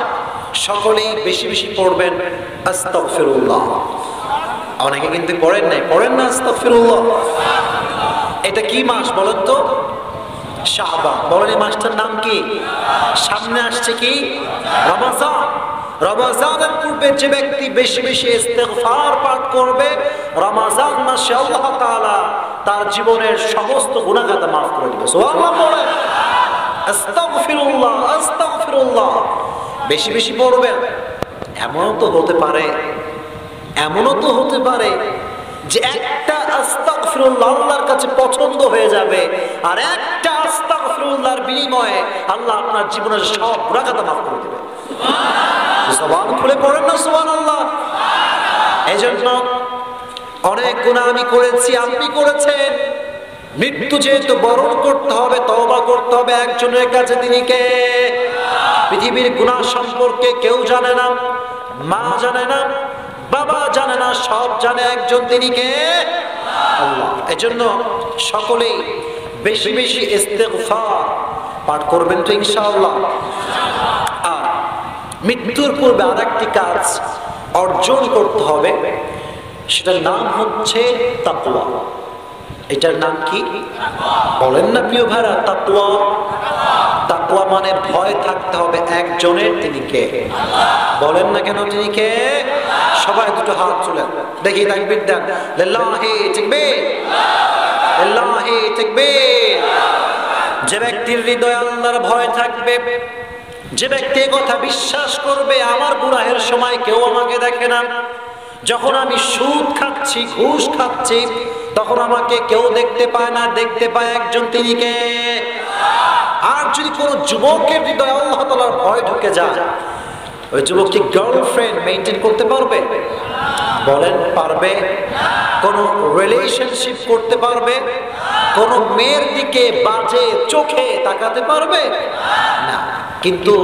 A: সকলেই বেশি বেশি পড়বেন আস্তাগফিরুল্লাহ। অনেকে কিন্তু পড়েন নাই, পড়েন না আস্তাগফিরুল্লাহ। এটা কি মাস বলেন তো? শাবান। বলেন এই মাসটার নাম কি? সামনে আসছে কি? রমজান। রমজানের পূর্বে যে ব্যক্তি বেশি বেশি ইস্তেগফার পাঠ করবে, রমজান মাসে আল্লাহ তাআলা তার জীবনের সমস্ত গুনাহ খাতা মাফ করে দিবে। সুবহানাল্লাহ বলেন। আস্তাগফিরুল্লাহ, আস্তাগফিরুল্লাহ বেশি বেশি পড়বেন। এমনও তো হতে পারে যে একটা আস্তাগফিরুল্লাহ আল্লাহর কাছে পছন্দ হয়ে যাবে, আর একটা আস্তাগফিরুল্লাহর বিনিময়ে আল্লাহ আপনার জীবনের সব গুনাহ খাতা মাফ করে দেবে। জবান খুলে পড়েন না সুবহানাল্লাহ। এইজন্য অনেক গুনাহ আমি করেছি, আপনি করেছেন। মৃত্যু যেহেতু বরণ করতে হবে, তওবা করতে হবে একজনের কাছে, তিনি কে? পৃথিবীর গুনাহ সম্পর্কে কেউ জানে না, মা জানে না, বাবা জানে না, সব জানে একজন, তিনি কে? আল্লাহ। এজন্য সকলেই বেশি বেশি ইস্তেগফার পাঠ করবেন তো ইনশাআল্লাহ। আর মৃত্যুর পূর্বে আর একটি কাজ অর্জন করতে হবে, সেটার নাম হচ্ছে তাকওয়া। এটার নাম কি বলেন না প্রিয় ভাইরা? তাকওয়া। তাকওয়া মানে ভয় থাকতে হবে একজনের, তিনি কে? বলেন না কেন তিনি কে? সবাই দুটো হাত তুলেন দেখি, তাকবীর দেন। লিল্লাহি তাকবীর, লিল্লাহি তাকবীর। যে ব্যক্তির হৃদয়ে আল্লাহর ভয় থাকবে, যে ব্যক্তি কথা বিশ্বাস করবে আমার গুনাহের সময় কেউ আমাকে দেখে না, যখন আমি সুদ খাচ্ছি, ঘুষ খাচ্ছি, তখন আমাকে কেউ দেখতে পায় না, দেখতে পায় একজন, তিনি কে? আর যদি কোন যুবকের হৃদয়ে আল্লাহ তাআলার ভয় ঢুকে যায়, ওই যুবক কি গার্লফ্রেন্ড মেইনটেইন করতে পারবে? বলেন পারবে? কোন রিলেশনশিপ করতে পারবে? কোন মেয়ের দিকে বাজে চোখে তাকাতে পারবে না। কিন্তু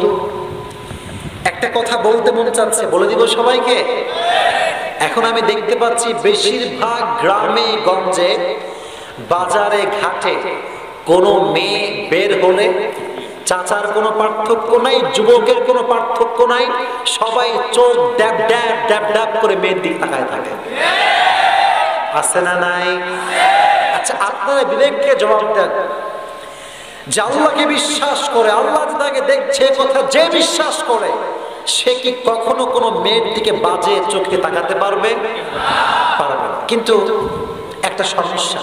A: একটা কথা বলতে মন চাচ্ছে, বলে দিব সবাইকে। এখন আমি দেখতে পাচ্ছি বেশিরভাগ গ্রামে গঞ্জে, বাজারে ঘাটে কোনো মেয়ে বের হলে চাচার কোনো পার্থক্য নাই, যুবকের কোনো পার্থক্য নাই, সবাই চোখ ড্যাব ড্যাব ড্যাব ড্যাব করে মেয়ের দিকে তাকায় থাকে। আছে না নাই? আচ্ছা, আপনারা বিবেককে জবাব দেন, যে আল্লাহকে বিশ্বাস করে, আল্লাহ তাকে দেখছে, কথা যে বিশ্বাস করে, সে কি কখনো কোনো মেয়ের দিকে বাজে চোখে তাকাতে পারবে? পারবে না। কিন্তু একটা সমস্যা,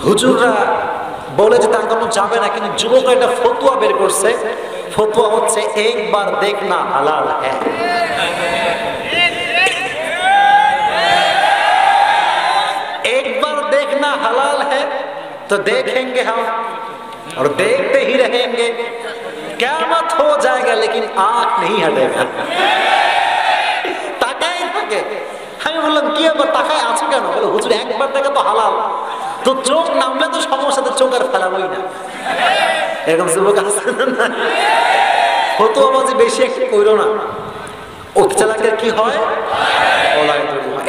A: হুজুররা বলে যে তাকানো যাবে না, কিন্তু যুবকরা একটা ফতোয়া বের করছে। ফতোয়া হচ্ছে একবার দেখনা হালাল হ্যাঁ। একবার देखना हलाल है तो देखेंगे हम और देखते ही रहेंगे, क़यामत हो जाएगा लेकिन आंख नहीं हटेगा। তাকাই থাকে। আমি বললাম কি আবার তাকায় আছো কেন? বলে হুজুর একবার দেখা তো হালাল, তো চোখ নামলে তো সমস্যা, তো চোখ আর ফেলাবই না। এরকম যুবক আছে না? ফতোয়াবাজি বেশি একটু কইরো না, উচ্চালাকের কি হয়?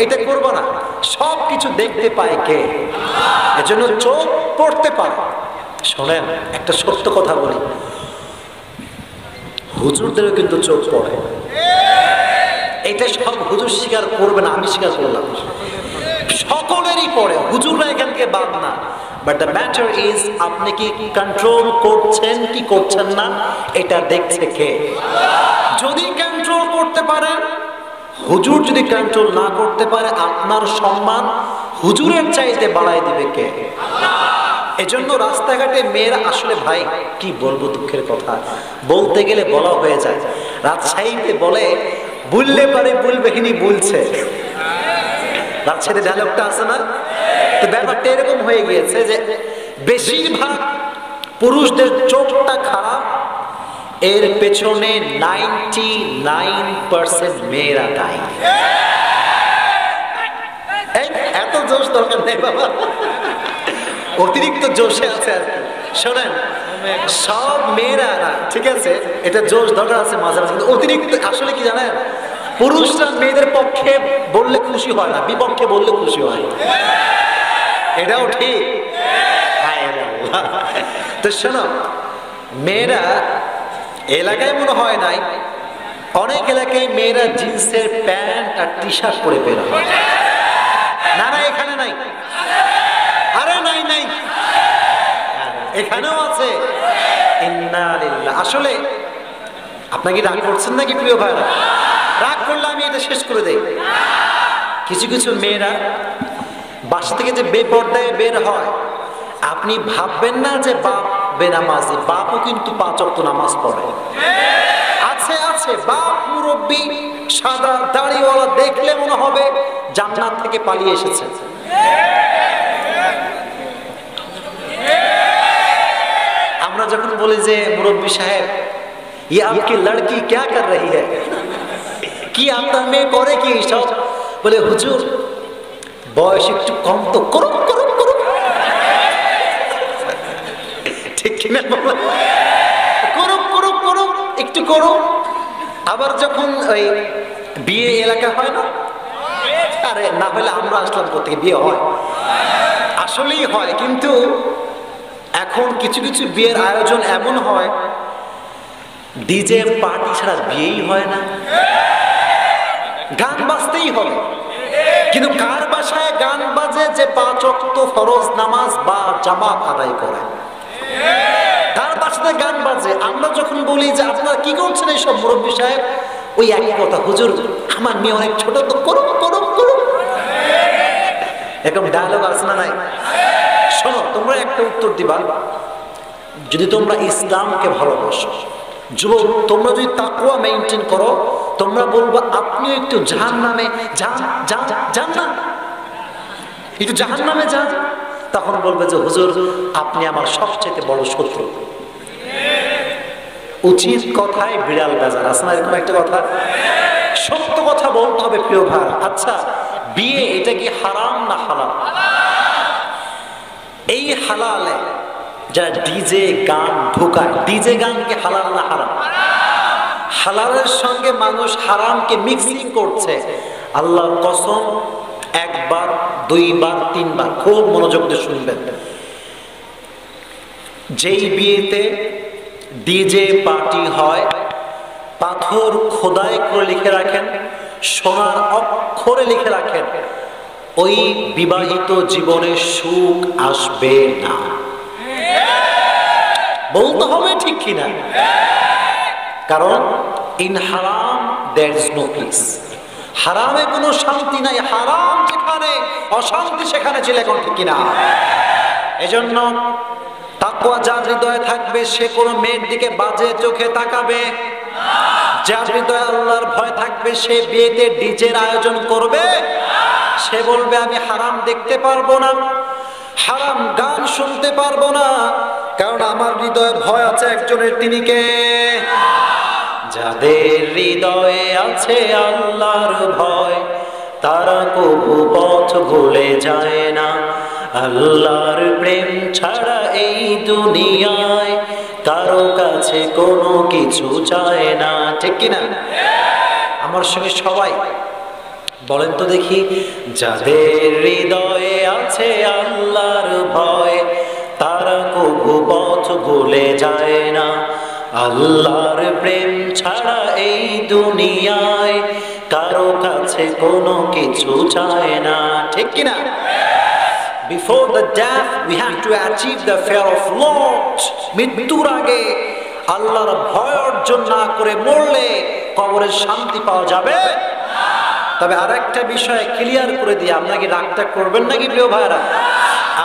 A: এটা করবো না। সব কিছু দেখতে পায় কে? এজন্য চোখ পড়তে পারে। শোনেন, একটা সত্য কথা বলি, হুজুরদেরও কিন্তু চোখ পড়ে। এটা সব হুজুর স্বীকার করবে না, আমি স্বীকার করলাম, সকলেরই পড়ে, হুজুররা এখানকে বাদ না। বাট দ্য ম্যাটার ইজ আপনি কি কন্ট্রোল করছেন কি করছেন না, এটা দেখছে কে? যদি কন্ট্রোল করতে পারেন, হুজুর যদি কন্ট্রোল না করতে পারে, আপনার সম্মান হুজুরের চাইতে বাড়ায় দিবে কে? এজন্য রাস্তাঘাটে মেয়েরা আসলে, ভাই কি বলবো, দুঃখের কথা বলতে গেলে বলা হয়ে যায়। রাজশাহীতে বলে বললে পারে বলবেহিনী বলছে, রাজশাহীতে ডায়লগটা আছে না? তো ব্যাপারটা এরকম হয়ে গিয়েছে যে বেশিরভাগ পুরুষদের চোখটা খারাপ, এর পেছনে 99% মেয়েরা দায়ী। এত জোশ দরকার নেই বাবা, অতিরিক্ত জোশে আছে আর কি। শোনেন, সব মেয়েরা না, ঠিক আছে, এটা জোশ দরকার আছে মাঝে মাঝে, কিন্তু অতিরিক্ত আসলে কি জানেন, পুরুষরা মেয়েদের পক্ষে বললে খুশি হয় না, বিপক্ষে বললে খুশি হয়। এটাও ঠিক। তো শোনো, মেয়েরা এলাকায় মনে হয় নাই, অনেক এলাকায় মেয়েরা জিন্সের প্যান্ট আর টি শার্ট পরে বের হয়। না না, এখানে নাই, আরে নাই নাই, এখানেও আছে। আসলে আপনাকে রাগ করছেন নাকি প্রিয় ভাইরা? রাগ করলে আমি এটা শেষ করে দেই। কিছু কিছু মেয়েরা বাসা থেকে যে বেপরদায় বের হয়, আপনি ভাববেন না যে বাপ বেনামাজি, বাপও কিন্তু 5 ওয়াক্ত নামাজ পড়ে। আছে আছে, বাপ মুরব্বী, সাদা দাড়িওয়ালা, দেখলে মনে হবে জান্নাত থেকে পালিয়ে এসেছে। আমরা যখন বলি যে মুরব্বী সাহেব, ये आपकी लड़की क्या कर रही है, কি আপনার মেয়ে করে কি সব? বলে হুজুর বয়স একটু কম তো, করুক করুক করুক। ঠিক কিনা? করুক করুক করুক, একটু করুক। আবার যখন ওই বিয়ে এলাকা হয় না, আরে না হলে আমরা আসলাম কোথেকে, বিয়ে হয়, আসলেই হয়। কিন্তু এখন কিছু কিছু বিয়ের আয়োজন এমন হয়, ডিজে পার্টি ছাড়া বিয়েই হয় না, গান বাজতেই হবে। কিন্তু কার বাসায় গান বাজে যে 5 ওয়াক্ত ফরজ নামাজ বা জামাত আদায় করে? তার বাসাতে গান বাজে। আমরা যখন বলি যে আপনারা কি করছেন এইসব মুরব্বী সাহেব, ওই একই কথা, হুজুর আমার মেয়ে অনেক ছোট, তো করুন করুন করুন। এরকম ডায়লগ আছে না নাই? শোনো, তোমরা একটা উত্তর দিবা, যদি তোমরা ইসলামকে ভালোবাসো, যুবক তোমরা যদি তাকওয়া মেইনটেইন করো, তোমরা বলবা আপনিও একটু জাহান্নামে যান যান যান না, একটু জাহান্নামে যান। তখন বলবে যে হুজুর আপনি আমার সবচেয়ে বড় শত্রু। উচিত কথায় বিড়াল বাজার, আছে না এরকম একটা কথা? সত্য কথা বলতে হবে প্রিয় ভাই। আচ্ছা, বিয়ে এটা কি হারাম না হালাল? এই হালালে যারা ডিজে গান ঢোকায়, ডিজে গান কি হালাল না হারাম? হালালের সঙ্গে মানুষ হারামকে মিক্সিং করছে। আল্লাহর কসম, 1 বার 2 বার 3 বার, খুব মনোযোগ দিয়ে শুনবেন, যেই বিয়েতে ডিজে পার্টি হয়, পাথর খোদাই করে লিখে রাখেন, সোনার অক্ষরে লিখে রাখেন, ওই বিবাহিত জীবনে সুখ আসবে না। বলতে হবে ঠিক কিনা? কারণ ইন হারাম দেয়ার ইজ নো পিস। হারামে কোনো শান্তি নাই, হারাম যেখানে অশান্তি সেখানে ছিল, এখন ঠিক কিনা? এজন্য তাকওয়া যার হৃদয়ে থাকবে সে কোনো মেয়ের দিকে বাজে চোখে তাকাবে। যার হৃদয়ে আল্লাহর ভয় থাকবে সে বিয়েতে ডিজের আয়োজন করবে। সে বলবে আমি হারাম দেখতে পারবো না, হারাম গান শুনতে পারবো না, কারণ আমার হৃদয়ে ভয় আছে একজনের, তিনি কে? যাদের হৃদয়ে আছে আল্লাহর ভয় তারা কবু পথ ভুলে যায় না। আল্লাহর প্রেম ছাড়া এই দুনিয়ায় কারো কাছে কোনো কিছু চায় না, ঠিক কিনা? আমার সঙ্গে সবাই বলেন তো দেখি, যাদের হৃদয়ে আছে আল্লাহর ভয় তারা কবু পথ ভুলে যায় না। আল্লাহর প্রেম ছাড়া এই দুনিয়ায় কারো কাছে কোনো কিছু চায় না, ঠিক কিনা? Before the death we have to achieve the fear of Lord. মৃত্যুর আগে আল্লাহর ভয় অর্জন না করে মরলে কবরের শান্তি পাওয়া যাবে। তবে আরেকটা বিষয় ক্লিয়ার করে দিয়ে, আপনারা কি রাগটা করবেন নাকি প্রিয় ভাইরা?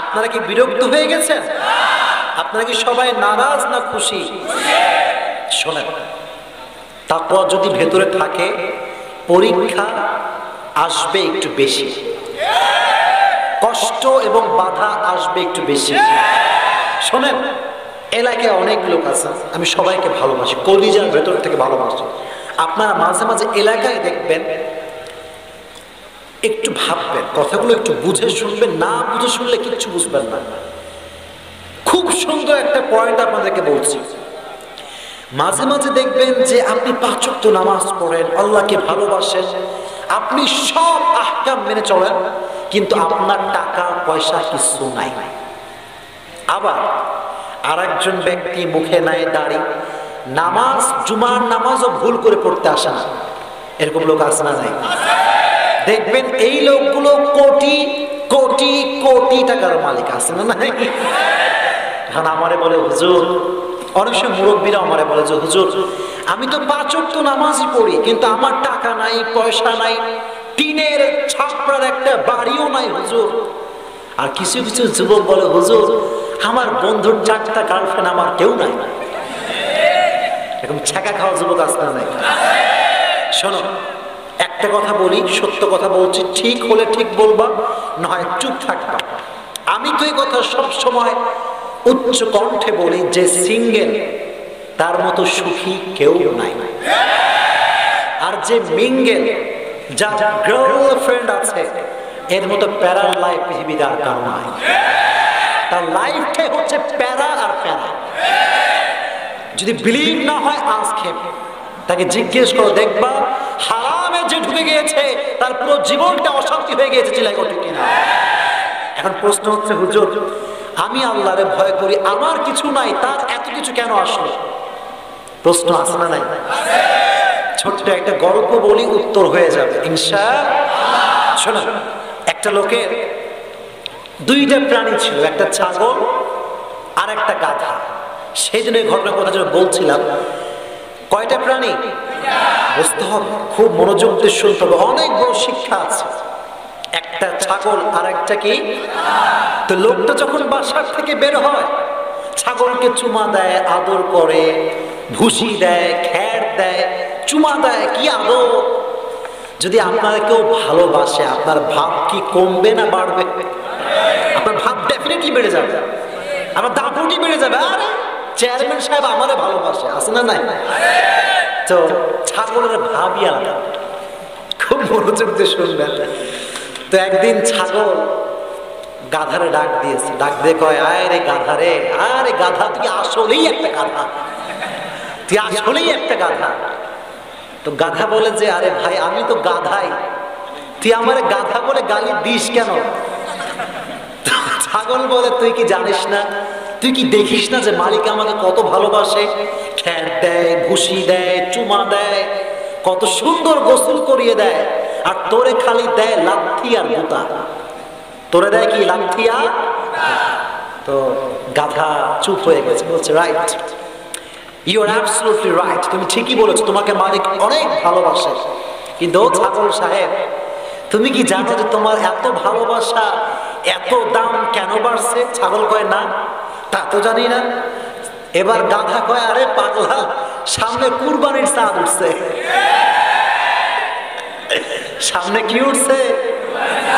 A: আপনারা কি বিরক্ত হয়ে গেছেন? আপনারা কি সবাই নারাজ না খুশি? শোনেন, তাকওয়া যদি ভেতরে থাকে পরীক্ষা আসবে একটু বেশি, কষ্ট এবং বাধা আসবে একটু বেশি। শোনেন, এলাকায় অনেক লোক আছে, আমি সবাইকে ভালোবাসি, কলিজার ভেতর থেকে ভালোবাসি। আপনারা মাঝে মাঝে এলাকায় দেখবেন, একটু ভাববেন, কথাগুলো একটু বুঝে শুনবেন, না বুঝে শুনলে কিচ্ছু বুঝবেন না। খুব সুন্দর একটা পয়েন্ট আপনাদেরকে বলছি। মাঝে মাঝে দেখবেন যে আপনি 5 ওয়াক্ত নামাজ পড়েন, আল্লাহকে ভালোবাসেন, আপনি সব আহকাম মেনে চলেন, কিন্তু আপনার টাকা পয়সা কিছু নাই। আবার আরেকজন ব্যক্তি মুখে নাই দাড়ি, নামাজ জুমার নামাজও ভুল করে পড়তে আসে না। এরকম লোক আছে না নাই? দেখবেন এই লোকগুলো কোটি কোটি কোটি টাকার মালিক, আছে না নাই? এখন আমারে বলে হুজুর, অনেক সময় মুরব্বীরা আমারে বলে যে হুজুর আমি তো 5 ওয়াক্ত নামাজই পড়ি, কিন্তু আমার টাকা নাই, পয়সা নাই, টিনের ছাপড়ার একটা বাড়িও নাই হুজুর। আর কিছু কিছু যুবক বলে হুজুর আমার বন্ধুর 4টা গার্লফ্রেন্ড, আমার কেউ নাই। এরকম ছ্যাঁকা খাওয়া যুবক আছে না নাই? শোনো, একটা কথা বলি, সত্য কথা বলছি, ঠিক হলে ঠিক বলবা, নয় চুপ থাকবা। আমি তো এই কথা সব সময় উচ্চ কণ্ঠে বলি যে সিঙ্গেল তার মতো সুখী কেউ নাই, আর যে মিঙ্গেল, যার গার্লফ্রেন্ড আছে, এর মতো প্যারার লাইফ পৃথিবীতে আর কারো নাই। তার লাইফটাই হচ্ছে প্যারা আর প্যারা। যদি বিলিভ না হয় আজকে তাকে জিজ্ঞেস করো, দেখবা হারামে যে ঢুকে গিয়েছে তার পুরো জীবনটা অশান্তি হয়ে গিয়েছে, চিল্লাই ঠিক কিনা? এখন প্রশ্ন হচ্ছে হুজুর আমি আল্লাহরে ভয় করি, আমার কিছু নাই, তার এত কিছু কেন আসলো? প্রশ্ন আছে না নাই? ছোট্ট একটা গল্প বলি, উত্তর হয়ে যাবে ইনশাআল্লাহ। শোনো, একটা লোকের দুইটা প্রাণী ছিল, একটা ছাগল আর একটা গাধা। সেই দিনের ঘটনার কথা যেটা বলছিলাম, কয়টা প্রাণী বুঝতে হবে, খুব মনোযোগ দিয়ে শুনতে হবে, অনেক বড় শিক্ষা আছে। একটা ছাগল আর একটা কি? তো লোকটা যখন বাসার থেকে বের হয়, ছাগলকে চুমা দেয়, আদর করে, ভুসি দেয়, খ্যার দেয়, চুমা দেয়, কি আদর! যদি আপনার কেউ ভালোবাসে, আপনার ভাব কি কমবে না বাড়বে? আপনার ভাব ডেফিনেটলি বেড়ে যাবে, আমার দাপটি বেড়ে যাবে। আরে চেয়ারম্যান সাহেব আমারে ভালোবাসে, আছে না নাই? তো ছাগলের ভাবই আলাদা, খুব মনোযোগ দিয়ে শুনবেন। তো একদিন ছাগল গাধারে ডাক দিয়েছে, ডাক দিয়ে কয়, আয় রে গাধা রে, আরে গাধা তুই আসলেই একটা গাধা, তুই আসলেই একটা গাধা। তো গাধা বলে যে, আরে ভাই আমি তো গাধাই, তুই আমার গাধা বলে গালি দিস কেন? ছাগল বলে, তুই কি জানিস না, তুই কি দেখিস না যে মালিক আমাকে কত ভালোবাসে, খ্যার দেয়, ভুসি দেয়, চুমা দেয়, কত সুন্দর গোসল করিয়ে দেয়, আর তোরে খালি দেয় লাথি আর গুতা। তোরে দেয় কি? লাথি আর। তো গাধা চুপ হয়ে গেছে, বলছে, right, you are absolutely right, তুমি ঠিকই বলেছো, তোমাকে মালিক অনেক ভালোবাসে। কিন্তু ছাগল সাহেব, তুমি কি জানো যে তোমার এত ভালোবাসা, এত দাম কেন বাড়ছে? ছাগল কয়, না তা তো জানি না। এবার গাধা কয়, আরে পাগলা, সামনে কুরবানির চাঁদ উঠছে। সামনে কি উঠছে?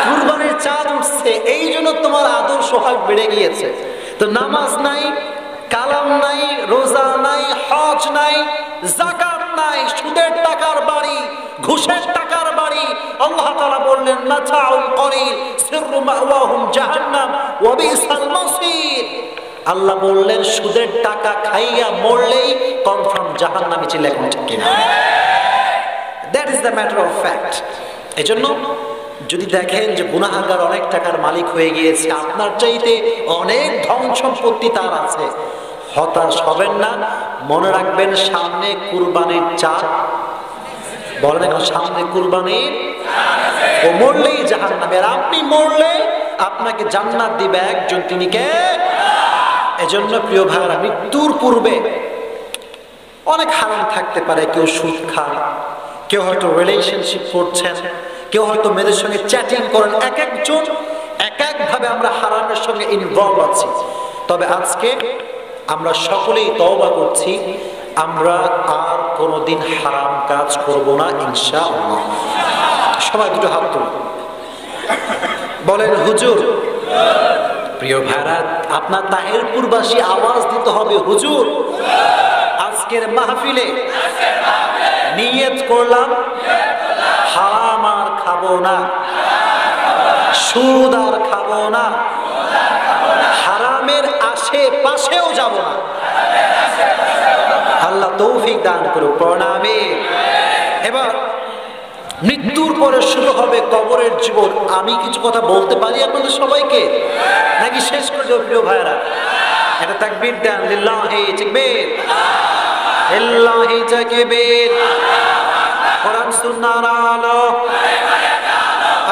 A: কুরবানির চাঁদ উঠছে, এই জন্য তোমার আদর সোহাগ বেড়ে গিয়েছে। তো নামাজ নাই, কালাম নাই, রোজা নাই, হজ নাই, যাকাত নাই, সুদের টাকার বাড়ি, ঘুষের টাকার বাড়ি। আল্লাহ তাআলা বললেন, মাতাউল কলিল সিররু মাওয়াহুম জাহান্নাম ওয়া বিসাল মাসির। আল্লাহ বললেন, সুদের টাকা খাইয়া মরলেই কনফার্ম জাহান্নামে ছিল। এখন ঠিক কিনা? That is the matter of fact. এজন্য যদি দেখেন যে গুনাহগার অনেক টাকার মালিক হয়ে গিয়েছে, আপনার চাইতে অনেক ধন সম্পত্তি তার আছে, হতাশ হবেন না। মনে রাখবেন, সামনে কুরবানির চাঁদ। বলেন এখন, সামনে কুরবানির, ও মরলেই জাহান্নামে, আর আপনি মরলে আপনাকে জান্নাত দিবে একজন, তিনি কে? এজন্য প্রিয় ভাইরা, মৃত্যুর পূর্বে অনেক হারাম থাকতে পারে। কেউ সুদ খান, কেউ হয়তো রিলেশনশিপ করছেন, কেউ হয়তো মেয়েদের সঙ্গে চ্যাটিং করেন। এক একজন এক একভাবে আমরা হারামের সঙ্গে ইনভলভ আছি। তবে আজকে আমরা সকলেই তওবা করছি, আমরা আর কোনোদিন হারাম কাজ করব না ইনশাআল্লাহ। সবাই দুটো হাত তুলুন, বলেন হুজুর। প্রিয় ভাইরা, আপনার তাহিরপুরবাসী আওয়াজ দিতে হবে, হুজুর। আজকের মাহফিলে নিয়ত করলাম, হারাম আর খাবো না, সুদ আর খাবো না, হারামের আশেপাশেও যাব না। আল্লাহ তৌফিক দান করুক, প্রণামে। এবার মৃত্যুর পরে শুরু হবে কবরের জীবন। আমি কিছু কথা বলতে পারি আপনাদের সবাইকে, নাকি শেষ করে দেব প্রিয় ভাইরা? এটা তাকবীর দেন, লিল্লাহি তাকবীর, লিল্লাহি তাকবীর। কোরআন সুন্নাহর আলো,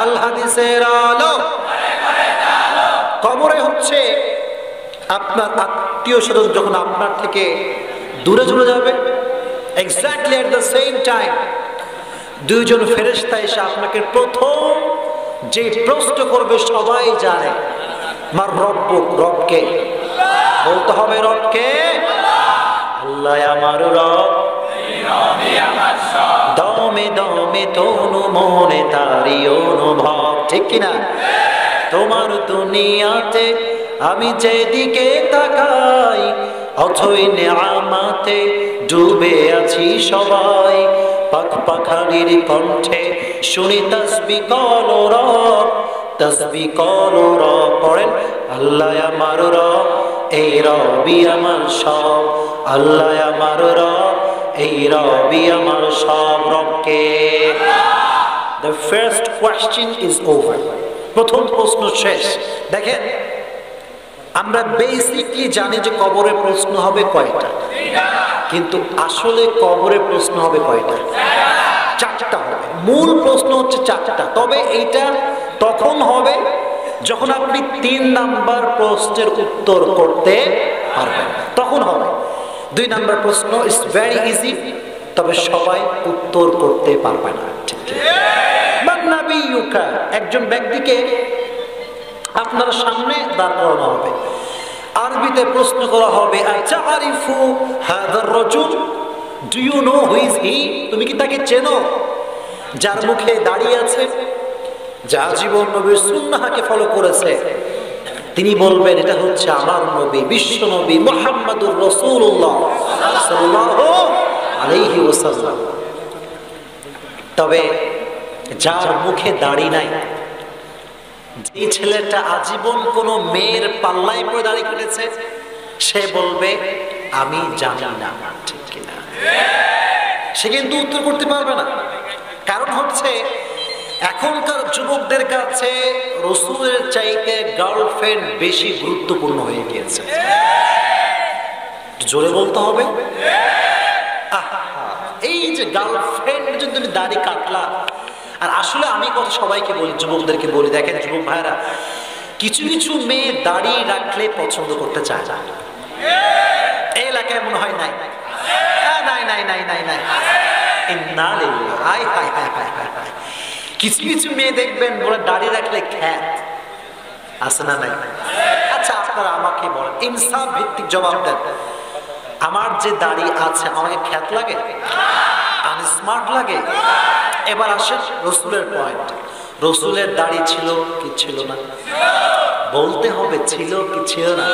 A: আল হাদিসের আলো। কবরে হচ্ছে আপনার আত্মীয় স্বজন যখন আপনার থেকে দূরে চলে যাবে, exactly at the same time দুইজন ফেরেশতা এসে আপনাকে প্রথম যে প্রশ্ন করবে সবাই জানে, মার রব্বুক, রবকে বলতে হবে, রবকে। আল্লাহ আমার রব, দমে দমে তনু মনে তারি অনুভব, ঠিক কিনা? তোমার দুনিয়াতে আমি যেদিকে তাকাই, অথই নেয়ামতে ডুবে আছি সবাই। পাখ পাখালির কণ্ঠে শুনি তাসবিহ করো রব, তাসবিহ করো রব। পড়েন, আল্লাহ আমার রব, এই রবই আমার সব। আল্লাহ আমার রব, এই রবই আমার সব। রবকে। The first question is over. প্রথম প্রশ্ন শেষ। দেখেন, আমরা বেসিকলি জানি যে কবরে প্রশ্ন হবে কয়টা, কিন্তু আসলে কবরে প্রশ্ন হবে কয়টা? চারটা হবে। মূল প্রশ্ন হচ্ছে চারটা, তবে এইটা তখন হবে যখন আপনি 3 নাম্বার প্রশ্নের উত্তর করতে পারবেন, তখন হবে। 2 নাম্বার প্রশ্ন ইজ ভেরি ইজি, তবে সবাই উত্তর করতে পারবে না। ঠিক আছে? একজন ব্যক্তিকে আপনার সামনে দাঁড় করানো হবে, আরবিতে প্রশ্ন করা হবে, আতারিফু হাযার রাজুল, do you know who is he? তুমি কি তাকে চেনো যার মুখে দাঁড়িয়ে আছে, যা জীবন নবীর সুন্নাহকে ফলো করেছে? তিনি বলবেন, এটা হচ্ছে আমার নবী, বিশ্ব নবী মুহাম্মদুর রাসূলুল্লাহ সাল্লাল্লাহু আলাইহি ওয়াসাল্লাম। তবে যার মুখে দাড়ি নাই, যে ছেলেটা আজীবন কোনো মেয়ের পাল্লায় পড়ে দাড়ি কেটেছে, সে বলবে আমি জানি না। ঠিক কিনা? সে কিন্তু উত্তর করতে পারবে না। কারণ হচ্ছে এখনকার যুবকদের কাছে রাসূলের চাইতে গার্লফ্রেন্ড বেশি গুরুত্বপূর্ণ হয়ে গিয়েছে। জোরে বলতে হবে। এই যে গার্লফ্রেন্ড যদি তুমি দাড়ি কাটলা, আর আসলে আমি কথা সবাইকে বলি, যুবকদেরকে বলি, দেখেন যুবক ভাইরা, কিছু কিছু মেয়ে দাড়ি রাখলে পছন্দ করতে চায় না। এই এলাকায় মনে হয় নাই? নাই নাই নাই নাই নাই। কিছু কিছু মেয়ে দেখবেন বলে দাড়ি রাখলে খ্যাত আছে না নাই? আচ্ছা আপনারা আমাকে বলেন, ইনসাফ ভিত্তিক জবাব দেন, আমার যে দাড়ি আছে আমাকে খ্যাত লাগে, আনস্মার্ট লাগে? এবার আসেন রাসূলের পয়েন্ট। রাসূলের দাড়ি ছিল কি ছিল না? বলতে হবে, ছিল কি ছিল না?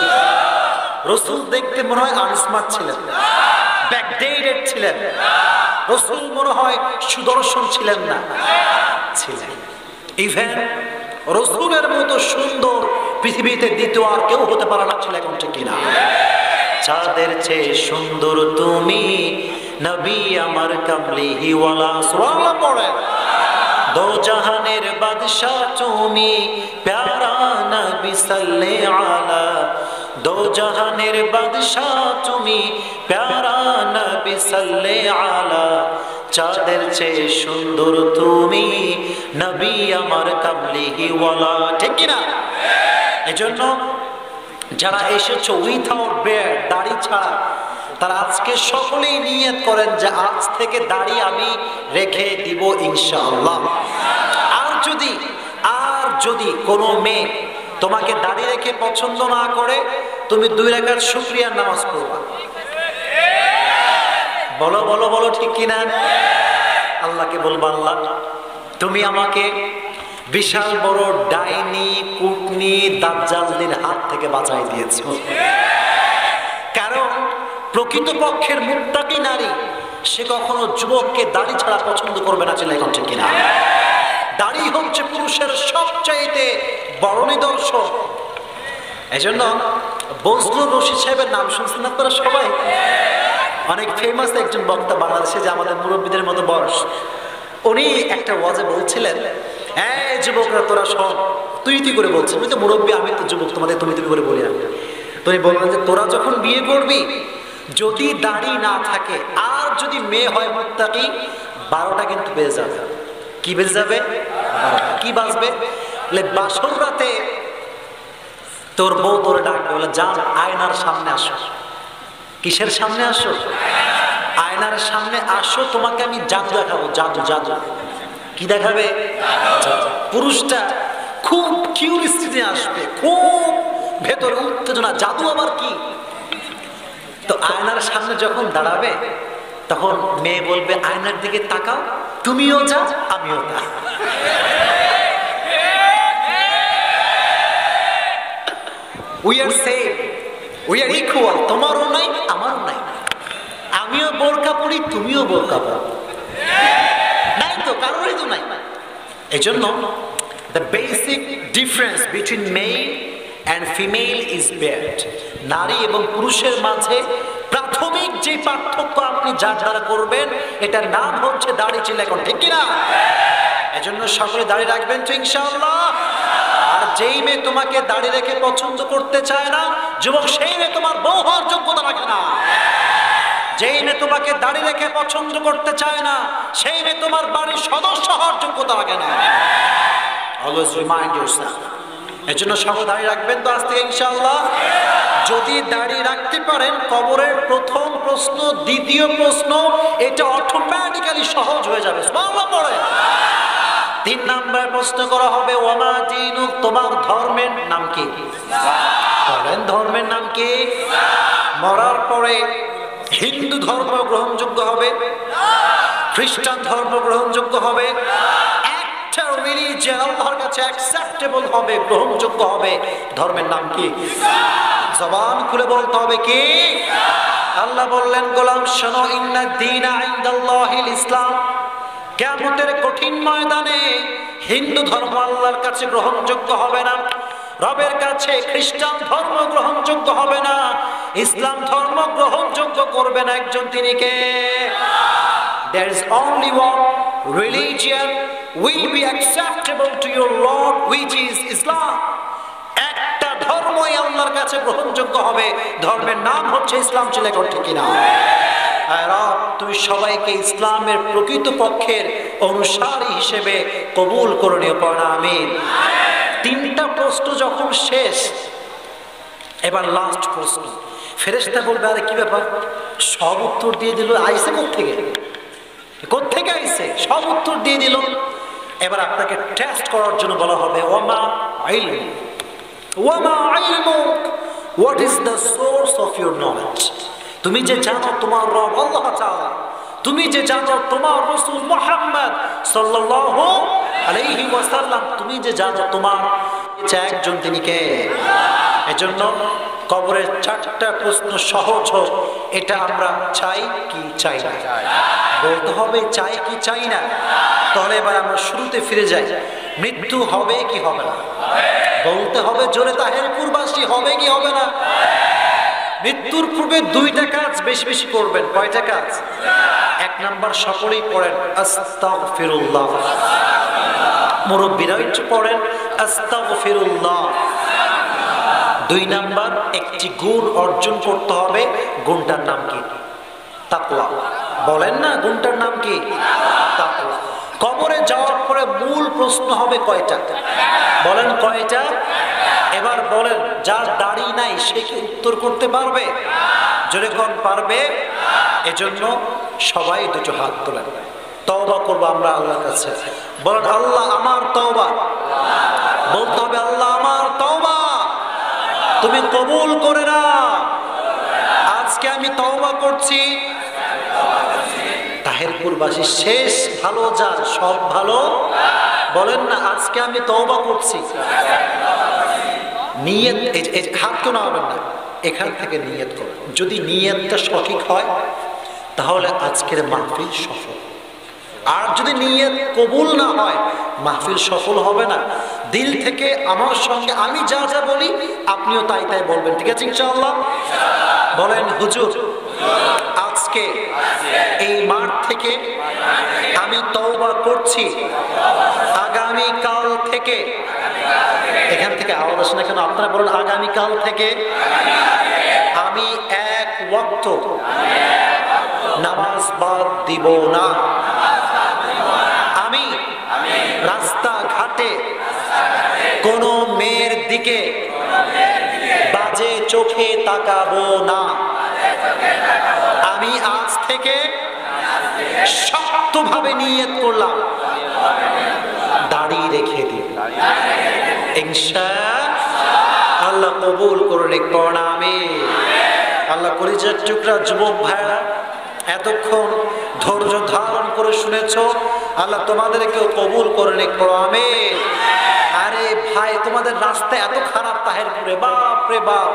A: রাসূল দেখতে মনে হয় আনস্মার্ট ছিলেন, ব্যাকডেটেড ছিলেন। রাসূল মনে হয় সুদর্শন ছিলেন না, ছিলেন। ইভেন রাসূলের মতো সুন্দর পৃথিবীতে দ্বিতীয় আর কেউ হতে পারে না, ছিল এখন ঠিক কিনা? চাঁদের চেয়ে সুন্দর তুমি নবী আমার কামলিহি ওয়ালা, সুবহানাল্লাহ পড়েন। দো জাহানের বাদশা তুমি প্যারা নবী সাল্লে আলা, দো জাহানের বাদশা তুমি প্যারা নবী সাল্লে আলা, চাঁদের চেয়ে সুন্দর তুমি নবী আমার কামলিহি ওয়ালা। ঠিক কিনা? এজন্য যারা এসেছো উইথাউট বিয়ার্ড, দাড়ি ছাড়া, তারা আজকে সকলেই নিয়ত করেন যে আজ থেকে দাড়ি আমি রেখে দিব ইনশাআল্লাহ। আর যদি কোনো মেয়ে তোমাকে দাড়ি রেখে পছন্দ না করে, তুমি 2 রাকাত শুকরিয়ার নামাজ পড়বা। বলো বলো বলো, ঠিক কিনা? আল্লাহকে বলবা, আল্লাহ তুমি আমাকে বিশাল বড় ডাইনি কুটনি দাজ্জালদের হাত থেকে বাঁচাই দিয়েছো। কারণ প্রকৃতপক্ষের মুত্তাকি নারী সে কখনো যুবককে দাড়ি ছাড়া পছন্দ করবে না। ছেলে এখন ঠিক কিনা? দাড়ি হচ্ছে পুরুষের সবচাইতে বড় নিদর্শন। এজন্য বজলুর রশিদ সাহেবের নাম শুনছেন আপনারা সবাই? অনেক ফেমাস একজন বক্তা বাংলাদেশে, যে আমাদের মুরব্বীদের মতো বয়স। উনি একটা ওয়াজে বলছিলেন, এই যুবকরা তোরা শোন, তুই করে বলছেন, তুই তো মুরব্বী, আমি তো যুবক, তোমাদের তুমি করে বলি না। তুমি বলবেন যে তোরা যখন বিয়ে করবি, যদি দাড়ি না থাকে আর যদি মেয়ে হয় মুত্তাকি, 12টা কিন্তু বেজে যাবে। কি বেজে যাবে? কি বাজবে? বাসর রাতে তোর বউ তোর ডাকবে, বলে যান আয়নার সামনে আসো। কিসের সামনে আসো? আয়নার সামনে আসো, তোমাকে আমি জাদু দেখাবো। জাদু জাদু কি দেখাবে? পুরুষটা খুব কিউরিসিটি আসবে, খুব ভেতরে উত্তেজনা, জাদু আবার কি? তো আয়নার সামনে যখন দাঁড়াবে, তখন মেয়ে বলবে আয়নার দিকে তাকাও, তুমিও যা আমিও তা। We are same, we are equal, তোমারও নাই আমারও নাই, আমিও বোরকা পরি তুমিও বোরকা পরো, নাই তো কারোরই তো নাই। এজন্য the basic difference between male and female is beard. নারী এবং পুরুষের মাঝে প্রাথমিক যে পার্থক্য আপনি যার দ্বারা করবেন, এটার নাম হচ্ছে দাড়ি। ছিল এখন ঠিক কিনা? এজন্য সকলে দাড়ি রাখবেন তো ইনশাআল্লাহ। আর যেই মেয়ে তোমাকে দাড়ি রেখে পছন্দ করতে চায় না যুবক, সেই মেয়ে তোমার বউ হওয়ার যোগ্যতা রাখে না। যেই মেয়ে তোমাকে দাড়ি রেখে পছন্দ করতে চায় না, সেই মেয়ে তোমার বাড়ির সদস্য হওয়ার যোগ্যতা রাখে না। Always remind yourself. এজন্য সব দাড়ি রাখবেন তো আজ থেকে ইনশাআল্লাহ। যদি দাড়ি রাখতে পারেন, কবরের প্রথম প্রশ্ন, দ্বিতীয় প্রশ্ন এটা অটোমেটিক্যালি সহজ হয়ে যাবে। সুবহানাল্লাহ পড়ে। 3 নাম্বার প্রশ্ন করা হবে, ওয়ামা দীনুক, তোমার ধর্মের নাম কি? বলেন, ধর্মের নাম কি? মরার পরে হিন্দু ধর্ম গ্রহণযোগ্য হবে, খ্রিস্টান ধর্ম গ্রহণযোগ্য হবে, একটা রিলিজিয়ন আল্লাহর কাছে অ্যাকসেপ্টেবল হবে, গ্রহণযোগ্য হবে। ধর্মের নাম কি? জবান খুলে বলতে হবে কি? আল্লাহ বললেন, গোলাম শোনো, ইন্না দীনা ইনদাল্লাহিল ইসলাম। কিয়ামতের কঠিন ময়দানে হিন্দু ধর্ম আল্লাহর কাছে গ্রহণযোগ্য হবে না, রবের কাছে খ্রিস্টান ধর্ম গ্রহণযোগ্য হবে না, ইসলাম ধর্ম গ্রহণযোগ্য করবেন একজন, তিনি কে? There is only one religion will be acceptable to your Lord, which is Islam. একটা ধর্মই আল্লাহর কাছে গ্রহণযোগ্য হবে, ধর্মের নাম হচ্ছে ইসলাম। ছেলে কোন ঠিক কিনা? রব তুমি সবাইকে ইসলামের প্রকৃত পক্ষের অনুসারী হিসেবে কবুল করে নিও, পড়া আমিন। 3টা প্রশ্ন যখন শেষ, এবার লাস্ট প্রশ্ন। ফেরেশতা বলবে, আরে কি ব্যাপার, সব উত্তর দিয়ে দিল, আইসে কোত্থেকে আইসে? সব উত্তর দিয়ে দিল। এবার আপনাকে টেস্ট করার জন্য বলা হবে, ওয়ামা ইলমুক, what is the source of your knowledge? তুমি যে জানো তোমার রব আল্লাহ তাআলা, তুমি যে জানো তোমার রাসূল মুহাম্মদ সাল্লাল্লাহু আলাইহি ওয়াসাল্লাম, তুমি যে জানো তোমার একজন, তিনি কে? এজন্য কবরের 4টা প্রশ্ন সহজ হোক, এটা আমরা চাই কি চাই না? বলতে হবে চাই কি চাই না। তাহলে এবার আমরা শুরুতে ফিরে যাই। মৃত্যু হবে কি হবে না? বলতে হবে জোরে, তাহেরপুরবাসী, হবে কি হবে না? মৃত্যুর পূর্বে 2টা কাজ বেশি বেশি করবেন। কয়টা কাজ? 1 নাম্বার সকলেই পড়েন আস্তাগফিরুল্লাহ। মুরব্বীরা একটু পড়েন আস্তাগফিরুল্লাহ। 2 নাম্বার, একটি গুণ অর্জন করতে হবে। গুণটার নাম কি? তাকওয়া। বলেন না, গুণটার নাম কি? তাকওয়া। কবরে যাওয়ার পরে মূল প্রশ্ন হবে কয়টা? বলেন কয়টা? এবার বলেন, যার দাড়ি নাই সে কি উত্তর করতে পারবে? জোরে কোন পারবে? এজন্য সবাই 2 হাত তোলেন। তওবা করবো আমরা আল্লাহর কাছে। বলেন, আল্লাহ আমার তওবা। বলতে হবে, আল্লাহ আমার তওবা তুমি কবুল করে না। আজকে আমি তওবা করছি। তাহেরপুরবাসী শেষ ভালো, যার সব ভালো, বলেন না, আজকে আমি তওবা করছি। নিয়ত, হাত তো নামাবেন না, এখান থেকে নিয়ত করবেন। যদি নিয়তটা সঠিক হয় তাহলে আজকের মাহফিল সফল। আর যদি নিয়ত কবুল না হয়, মাহফিল সফল হবে না। দিল থেকে আমার সঙ্গে আমি যা যা বলি আপনিও তাই তাই বলবেন, ঠিক আছে ইনশাআল্লাহ? বলেন, হুজুর আজকে এই মাঠ থেকে আমি তওবা করছি, আগামী কাল থেকে, এখান থেকে আওয়াজ আসে না কেন? আপনারা বলেন, আগামী কাল থেকে আমি 1 ওয়াক্ত নামাজ বাদ দিব না। আমি রাস্তাঘাটে কোনো মেয়ের দিকে বাজে চোখে তাকাবো না। আমি আজ থেকে শক্তভাবে নিয়ত করলাম, দাড়ি রেখে দিই। ইনশাআল্লাহ কবুল করে পড়া আমিন। আল্লাহ কলিজার টুকরা যুবক ভাইরা, এতক্ষণ ধৈর্য ধারণ করে শুনেছো, আল্লাহ তোমাদেরকেও কবুল করে নিক, পড়ো আমিন। আরে ভাই, তোমাদের রাস্তা এত খারাপ তাহেরপুরে, বাপ রে বাপ,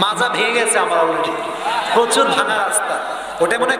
A: মাজা ভেঙে গেছে আমার অলরেডি, প্রচুর ভাঙা রাস্তা। ওটা মনে